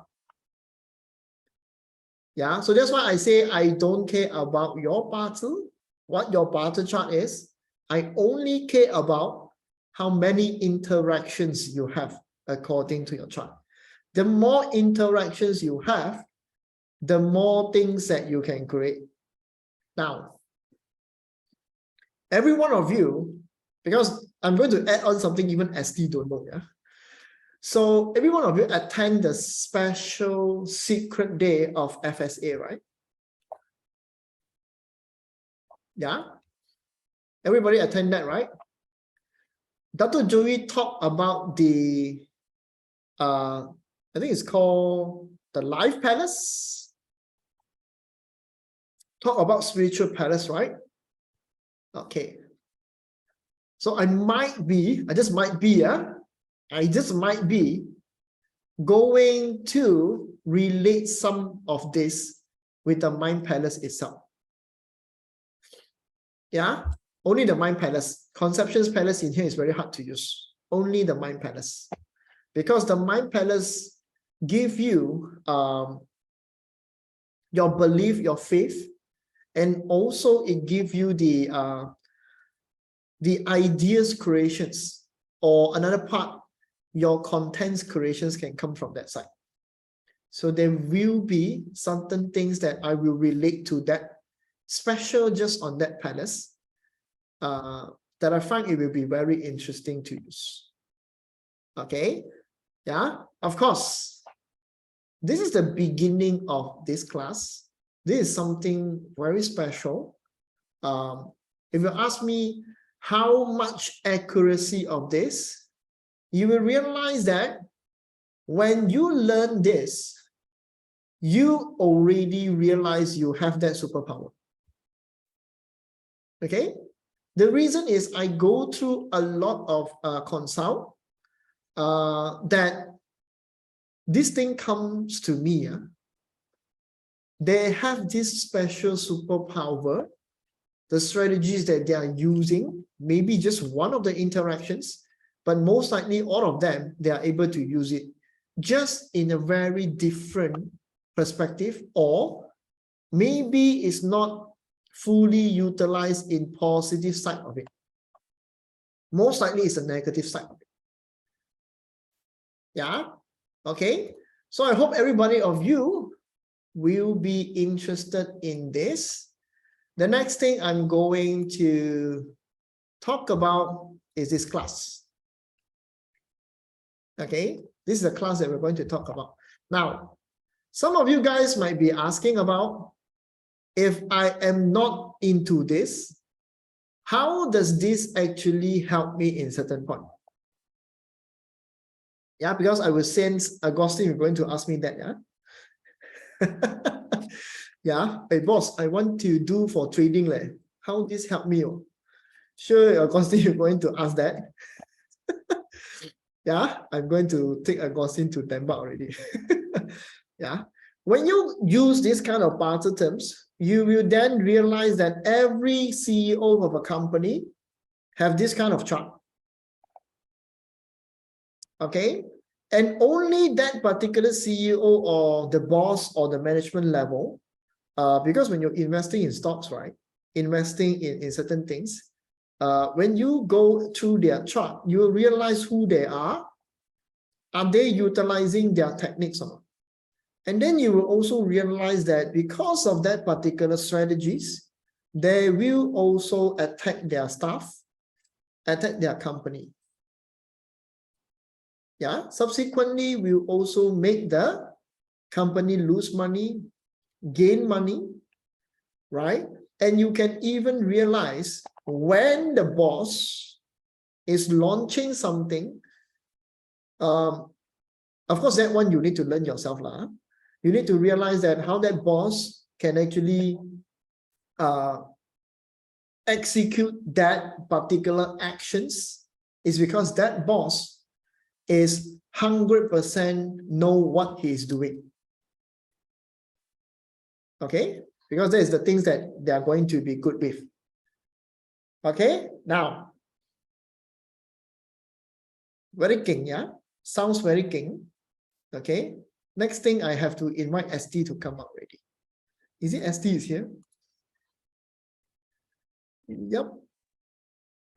Yeah, so that's why I say I don't care about your parcel, what your parcel chart is. I only care about how many interactions you have according to your chart. The more interactions you have, the more things that you can create. Now, every one of you, because I'm going to add on something even ST don't know, yeah? So every one of you attend the special secret day of FSA, right? Yeah? Everybody attend that, right? Dr. Joey talked about the, I think it's called the Life Palace. Talk about spiritual palace, right? Okay. So I just might be, I just might be going to relate some of this with the mind palace itself. Yeah, only the mind palace. Conceptions palace in here is very hard to use. Only the mind palace, because the mind palace give you your belief, your faith, and also it give you the ideas creations, or another part, your contents creations can come from that side. So there will be certain things that I will relate to that special just on that palace, that I find it will be very interesting to use. Okay, yeah, of course, this is the beginning of this class. This is something very special. If you ask me, how much accuracy of this, you will realize that when you learn this, you already realize you have that superpower. Okay? The reason is I go through a lot of consult that this thing comes to me. They have this special superpower, the strategies that they are using, maybe just one of the interactions, but most likely all of them, they are able to use it just in a very different perspective, or maybe it's not fully utilized in positive side of it. Most likely it's a negative side of it. Yeah, okay. So I hope everybody of you will be interested in this. The next thing I'm going to talk about is this class. Okay, this is a class that we're going to talk about. Now, some of you guys might be asking about, if I am not into this, how does this actually help me in certain point? Yeah, because I will sense Agustin, you're going to ask me that, yeah? Yeah, hey boss, I want to do for trading. How this help me? Sure, Agustin, you're going to ask that. Yeah, I'm going to take Agustin to Denmark already. Yeah, when you use this kind of barter terms, you will then realize that every CEO of a company have this kind of chart. Okay, and only that particular CEO or the boss or the management level, because when you're investing in stocks, right, investing in certain things, when you go through their chart, you will realize who they are they utilizing their techniques or not? And then you will also realize that because of that particular strategies, they will also attack their staff, attack their company. Yeah, subsequently, will also make the company lose money, gain money, right? And you can even realize when the boss is launching something, of course, that one you need to learn yourself. You need to realize that how that boss can actually execute that particular actions is because that boss is 100% know what he is doing. Okay, because that is the things that they are going to be good with. Okay, now, very king, yeah, sounds very king. Okay, next thing I have to invite ST to come up already. Is it ST is here? Yep.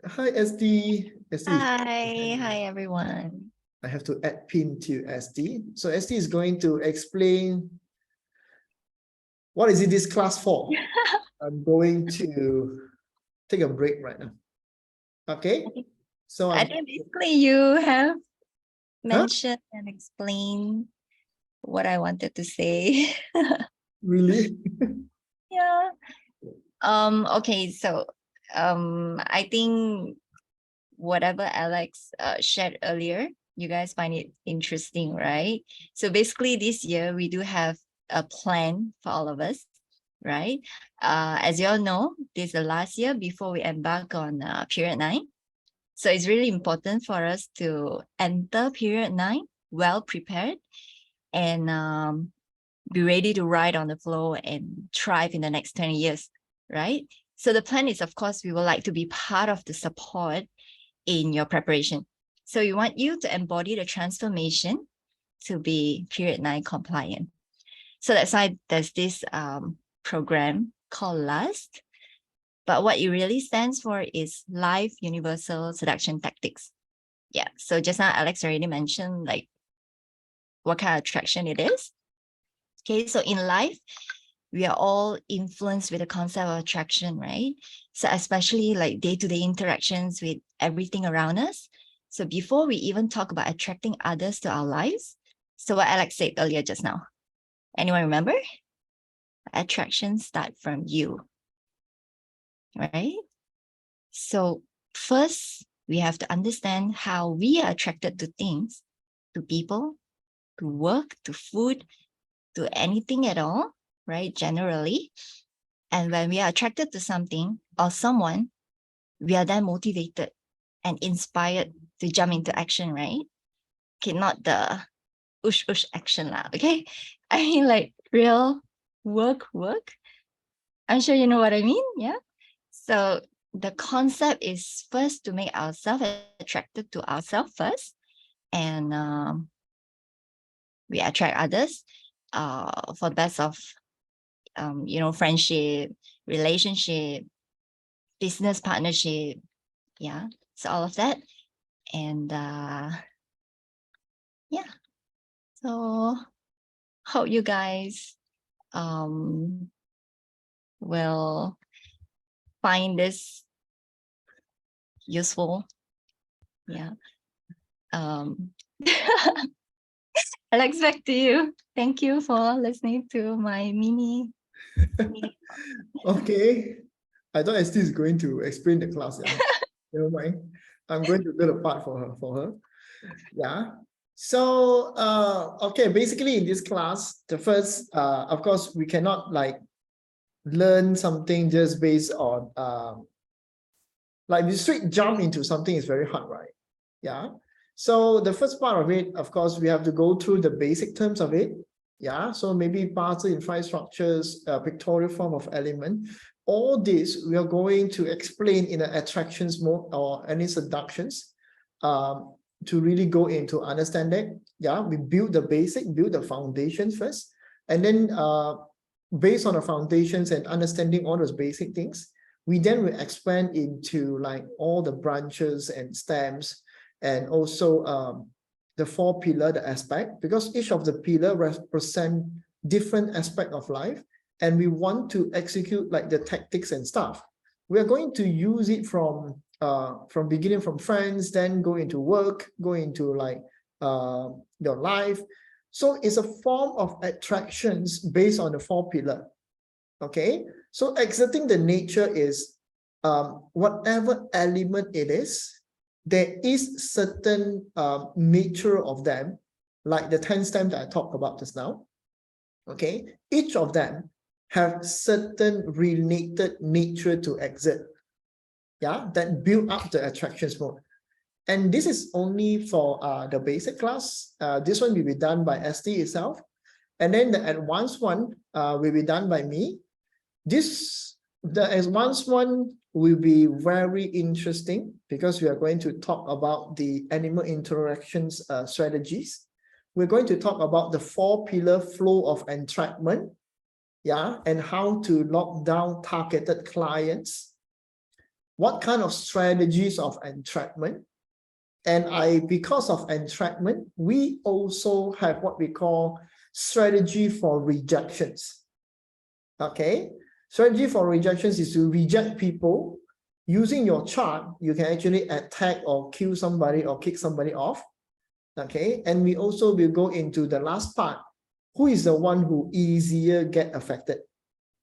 Hi, ST. Hi everyone. I have to add pin to ST. So ST is going to explain what is it this class for. I'm going to take a break right now. Okay. So I think basically you have mentioned and explained what I wanted to say. Really? Yeah. Okay, so I think whatever Alex shared earlier, you guys find it interesting, right? So basically this year we do have a plan for all of us, right? As you all know, this is the last year before we embark on period 9. So it's really important for us to enter period 9 well prepared and be ready to ride on the flow and thrive in the next 20 years, right? So the plan is, of course, we would like to be part of the support in your preparation. So we want you to embody the transformation to be period 9 compliant. So that's why there's this program called LUST. But what it really stands for is Life Universal Seduction Tactics. Yeah, so just now Alex already mentioned like what kind of attraction it is. Okay, so in life, we are all influenced with the concept of attraction, right? So especially like day-to-day interactions with everything around us. So before we even talk about attracting others to our lives, so what Alex said earlier just now, anyone remember? Attraction starts from you, right? So first, we have to understand how we are attracted to things, to people, to work, to food, to anything at all, right? Generally. And when we are attracted to something or someone, we are then motivated and inspired to jump into action, right? Okay, not the ush action lah, okay? I mean like real work. I'm sure you know what I mean, yeah? So the concept is first to make ourselves attracted to ourselves first, and we attract others for the best of friendship, relationship, business partnership, yeah, so all of that. And yeah, so hope you guys will find this useful. Yeah. Alex, back to you. Thank you for listening to my mini. Okay. I thought Esty is going to explain the class. Yeah. Never mind. I'm going to do the part for her. Yeah. So okay, basically in this class, the first of course we cannot like learn something just based on like the straight jump into something is very hard, right? Yeah. So the first part of it, of course, we have to go through the basic terms of it. Yeah. So maybe partial infrastructures, pictorial form of element. All this we are going to explain in an attractions mode or any seductions to really go into understanding. Yeah, we build the foundations first, and then based on the foundations and understanding all those basic things, we then will expand into like all the branches and stems, and also the 4 pillar, the aspect, because each of the pillar represent different aspect of life, and we want to execute like the tactics and stuff. We are going to use it from beginning from friends, then go into work, go into like your life. So it's a form of attractions based on the 4 pillar. Okay, so exerting the nature is whatever element it is, there is certain nature of them, like the 10 stems that I talked about just now. Okay, each of them have certain related nature to exert, yeah, that build up the attractions mode. And this is only for the basic class. This one will be done by ST itself, and then the advanced one will be done by me. The advanced one will be very interesting because we are going to talk about the animal interactions strategies. We're going to talk about the 4 pillar flow of entrapment, yeah, and how to lock down targeted clients. What kind of strategies of entrapment? And because of entrapment, we also have what we call strategy for rejections. Okay, strategy for rejections is to reject people. Using your chart, you can actually attack or kill somebody or kick somebody off. Okay, and we also will go into the last part. Who is the one who easier get affected?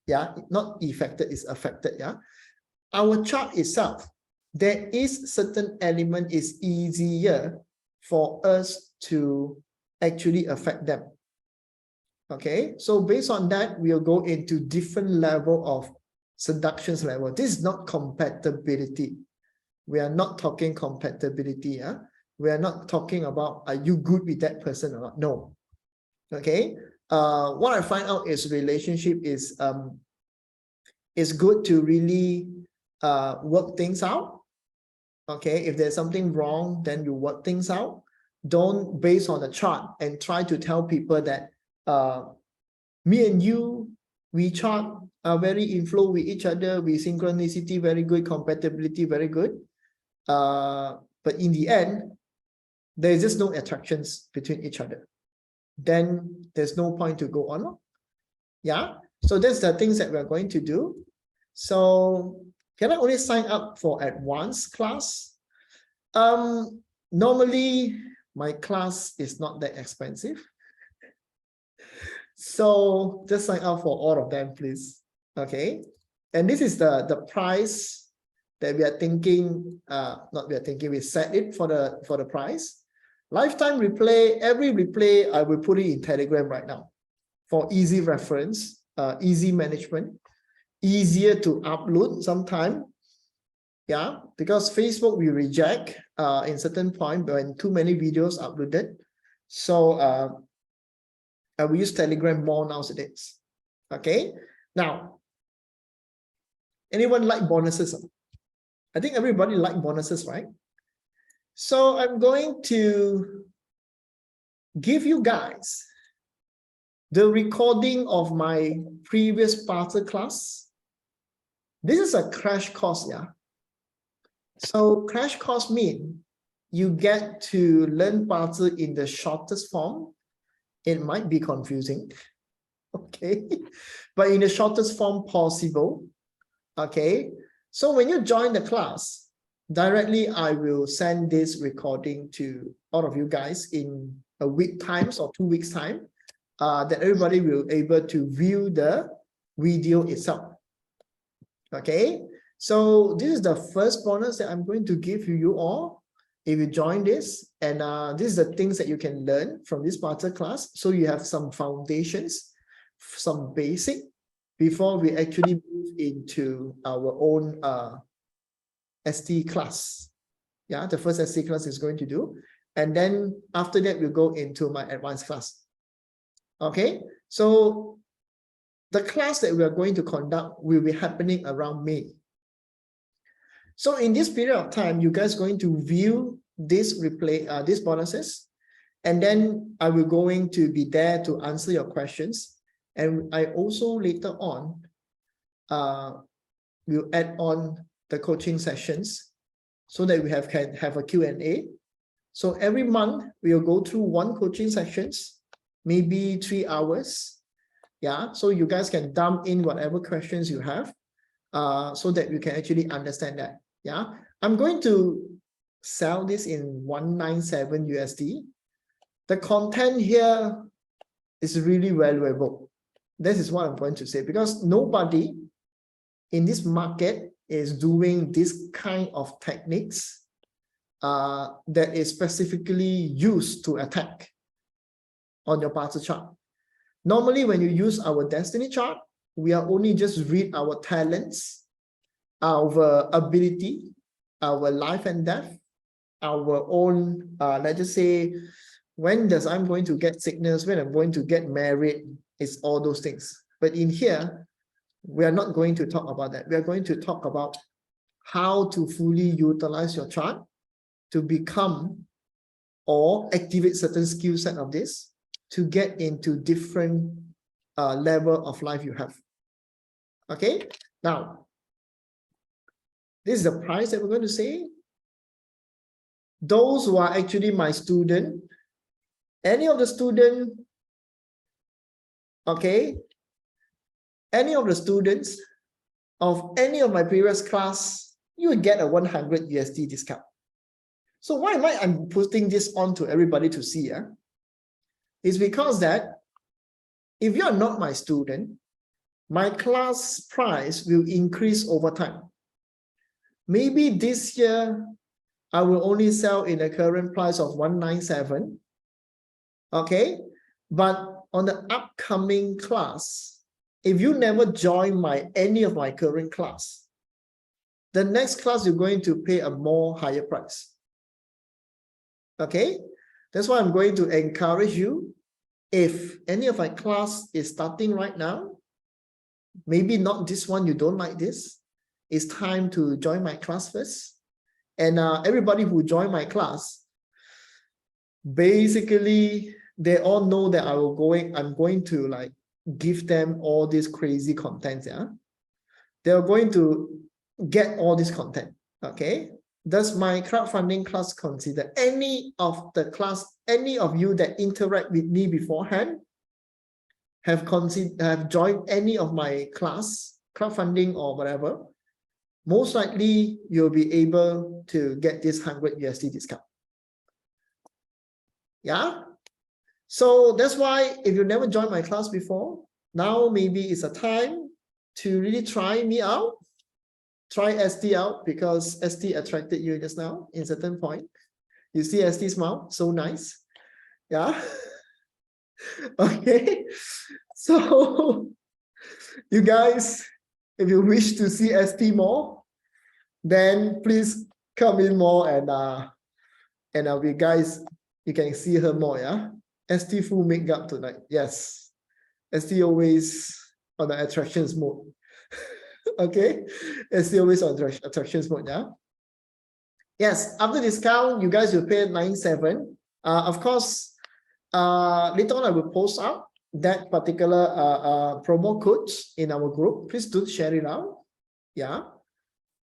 Yeah, not affected, is affected. Yeah, our chart itself, there is certain element is easier for us to actually affect them. Okay, so based on that, we'll go into different level of seductions level. This is not compatibility. We are not talking compatibility. Yeah, we are not talking about are you good with that person or not. No. Okay, what I find out is relationship is good to really work things out. Okay, if there's something wrong, then you work things out. Don't base on the chart and try to tell people that me and you, we chart are very in flow with each other, we synchronicity very good, compatibility very good. But in the end, there's just no attractions between each other. Then there's no point to go on. Yeah, so that's the things that we're going to do. So can I only sign up for advanced class? Normally my class is not that expensive. So just sign up for all of them, please. Okay. And this is the price that we are thinking, we set it for the price. Lifetime replay, every replay, I will put it in Telegram right now for easy reference, easy management, easier to upload sometime. Yeah, because Facebook will reject in certain point when too many videos uploaded. So I will use Telegram more nowadays. Okay, now, anyone like bonuses? I think everybody like bonuses, right? So I'm going to give you guys the recording of my previous parser class. This is a crash course, yeah. So crash course means you get to learn parser in the shortest form. It might be confusing, okay, but in the shortest form possible, okay. So when you join the class, directly I will send this recording to all of you guys in a week times or 2 weeks time, that everybody will be able to view the video itself. Okay, so this is the first bonus that I'm going to give you all if you join this, and this is the things that you can learn from this parser class. So you have some foundations, some basic, before we actually move into our own ST class. Yeah, the first ST class is going to do, and then after that we'll go into my advanced class. Okay, so the class that we are going to conduct will be happening around May. So in this period of time, you guys are going to view this replay, these bonuses, and then I will going to be there to answer your questions. And I also later on will add on the coaching sessions so that we can have a Q&A. So every month we'll go through one coaching sessions, maybe 3 hours. Yeah, so you guys can dump in whatever questions you have, so that you can actually understand that. Yeah, I'm going to sell this in 197 USD. The content here is really valuable. This is what I'm going to say, because nobody in this market is doing this kind of techniques that is specifically used to attack on your parser chart. Normally, when you use our destiny chart, we are only just read our talents, our ability, our life and death, our own, let's just say, when does I'm going to get sickness, when I'm going to get married, it's all those things. But in here, we are not going to talk about that. We are going to talk about how to fully utilize your chart to become or activate certain skill set of this to get into different level of life you have. Okay, now, this is the price that we're going to say. Those who are actually my student, any of the student, okay, any of the students of any of my previous class, you will get a 100 USD discount. So why am I'm putting this on to everybody to see? It's because that if you're not my student, my class price will increase over time. Maybe this year, I will only sell in a current price of 197. Okay, but on the upcoming class, if you never join any of my current class, the next class you're going to pay a more higher price. Okay, that's why I'm going to encourage you. If any of my class is starting right now, maybe not this one, you don't like this, it's time to join my class first. And everybody who joined my class, basically, they all know that I'm going to like give them all this crazy content. Yeah, they're going to get all this content. Okay, does my crowdfunding class consider any of the class, any of you that interact with me beforehand have joined any of my class, crowdfunding or whatever? Most likely you'll be able to get this 100 USD discount. Yeah, so that's why if you never joined my class before, now maybe it's a time to really try me out. try ST out because ST attracted you just now in certain point. You see ST smile, so nice. Yeah. Okay. So you guys, if you wish to see ST more, then please come in more and we guys, you can see her more, yeah. ST full makeup tonight. Yes. ST always on the attractions mode. Okay. ST always on attractions mode, yeah. Yes, after discount, you guys will pay 97. Of course, later on I will post up that particular promo codes in our group. Please do share it out. Yeah.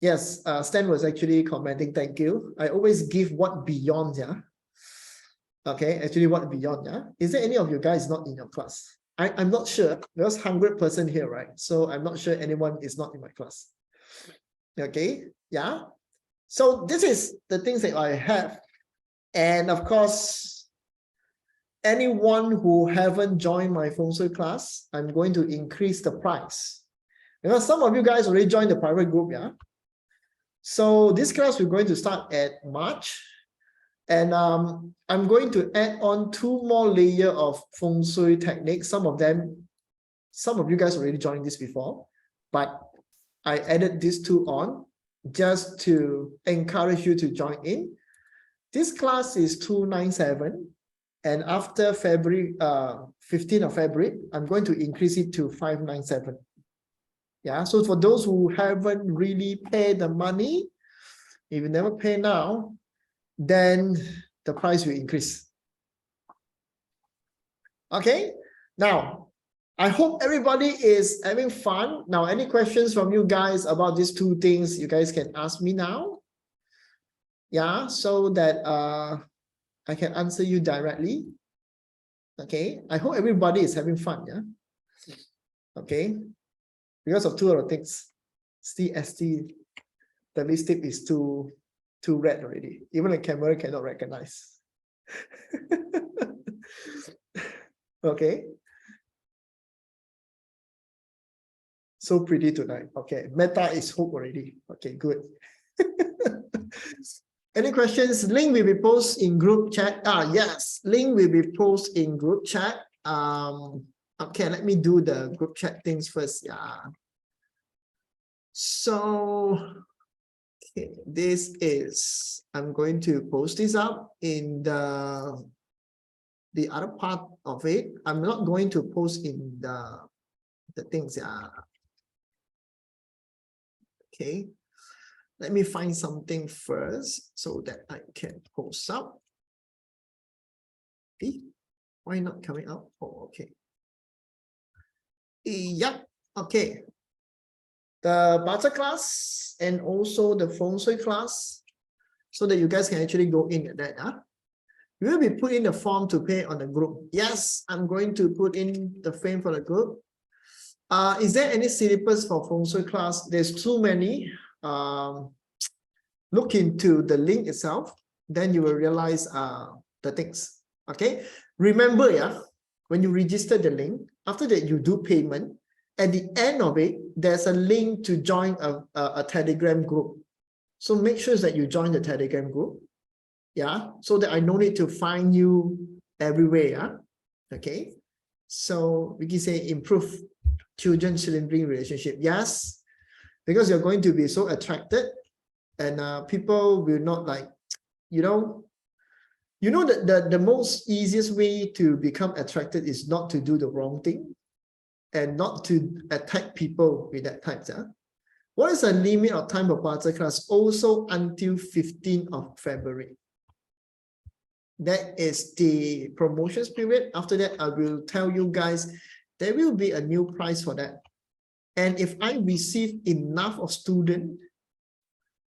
Yes, Stan was actually commenting, thank you. I always give what beyond, yeah. Okay, actually what beyond, yeah. Is there any of you guys not in your class? I'm not sure. There's 100% here, right? So I'm not sure anyone is not in my class. Okay, yeah. So this is the things that I have. And of course, anyone who haven't joined my Feng Shui class, I'm going to increase the price. Because some of you guys already joined the private group, yeah? So this class we're going to start at March. And I'm going to add on 2 more layers of Feng Shui techniques. Some of you guys already joined this before, but I added these 2 on just to encourage you to join in. This class is 297. And after February, 15th of February, I'm going to increase it to 597. Yeah, so for those who haven't really paid the money, if you never pay now, then the price will increase. Okay, now I hope everybody is having fun. Now, any questions from you guys about these 2 things, you guys can ask me now. Yeah, so that I can answer you directly. Okay, I hope everybody is having fun. Yeah. Okay, because of 2 other things. ST, the lipstick is too red already. Even the camera cannot recognize. Okay. So pretty tonight. Okay, Meta is hooked already. Okay, good. Any questions? Link will be posted in group chat. Yes, link will be posted in group chat. Okay, let me do the group chat things first. Yeah. So, okay, this is, I'm going to post this up in the other part of it. I'm not going to post in the things. Yeah. Okay. Let me find something first so that I can post up. Why not coming up? Oh, okay. Yep. Okay. The Bata class and also the Feng Shui class, so that you guys can actually go in at that. You will be put in the form to pay on the group. Yes, I'm going to put in the frame for the group. Is there any syllabus for Feng Shui class? There's too many. Look into the link itself, then you will realize the things. Okay, remember, yeah, when you register the link, after that you do payment. At the end of it, there's a link to join a Telegram group. So make sure that you join the Telegram group, yeah, so that I no need to find you everywhere. Yeah? Okay, so we can say improve children-sibling relationship. Yes, because you're going to be so attracted. And people will not like, you know that the most easiest way to become attracted is not to do the wrong thing and not to attack people with that type. What is the limit of time of Bata class? Also until 15th of February. That is the promotions period. After that, I will tell you guys, there will be a new price for that. And if I receive enough of students,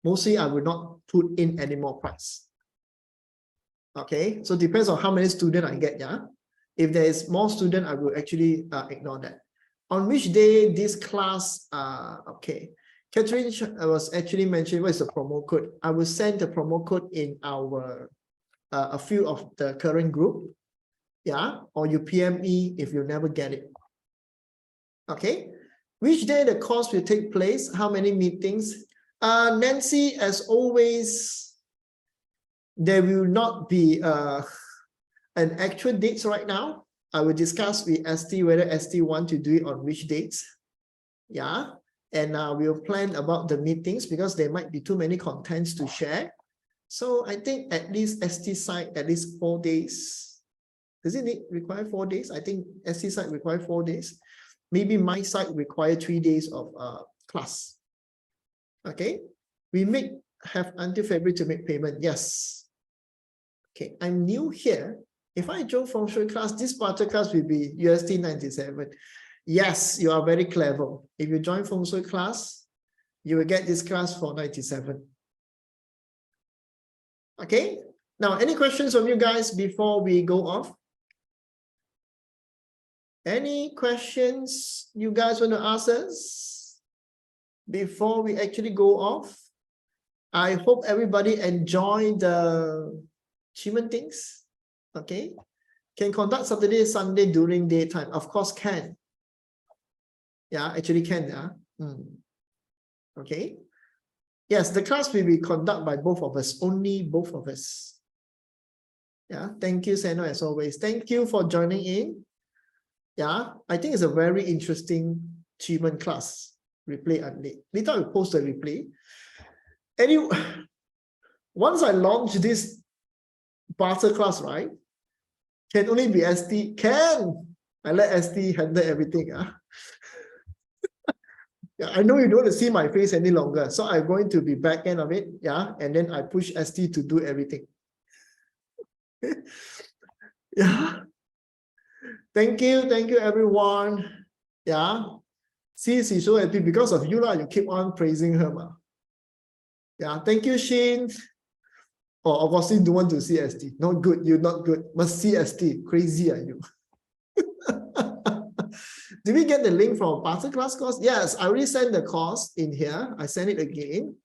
mostly I will not put in any more price. Okay, so depends on how many students I get. Yeah, if there is more student, I will actually ignore that. On which day this class? Okay, Catherine was actually mentioning what is the promo code. I will send the promo code in our a few of the current group. Yeah, or you PM me if you never get it. Okay, which day the course will take place? How many meetings? Nancy, as always, there will not be an actual dates right now. I will discuss with ST whether ST want to do it on which dates. Yeah, and we'll plan about the meetings because there might be too many contents to share. So I think at least ST side, at least 4 days. Does it require 4 days? I think ST side require 4 days. Maybe my side require 3 days of class. Okay, we have until February to make payment. Yes. Okay, I'm new here. If I join feng shui class, this particular class will be USD 97. Yes, you are very clever. If you join feng shui class, you will get this class for 97. Okay, now any questions from you guys before we go off? Any questions you guys want to ask us before we actually go off? I hope everybody enjoyed the Qimen things. Okay, can conduct Saturday, Sunday during daytime. Of course, can. Yeah, actually can. Yeah. Okay. Yes, the class will be conducted by both of us, only both of us. Yeah, thank you, Seno, as always. Thank you for joining in. Yeah, I think it's a very interesting Qimen class. Replay and late. Later I will post the replay. Anyway, once I launch this barter class, right? Can only be ST. Can I let ST handle everything? Yeah, I know you don't want to see my face any longer, so I'm going to be back end of it. Yeah, and then I push ST to do everything. Yeah. Thank you everyone. Yeah. See, she's so happy because of you, you keep on praising her. Yeah, thank you, Shane. Oh, Augustine don't want to see ST. Not good, you're not good. Must see ST. Crazy are you? Did we get the link from Barter Class course? Yes, I already sent the course in here. I sent it again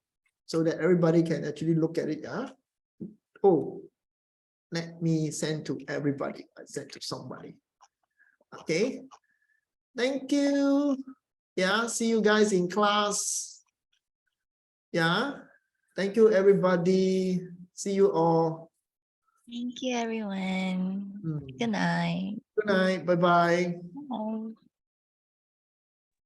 so that everybody can actually look at it. Yeah. Oh, let me send to everybody. I sent to somebody. Okay. Thank you. Yeah, see you guys in class. Yeah. Thank you, everybody. See you all. Thank you, everyone. Good night. Good night. Bye-bye. Bye.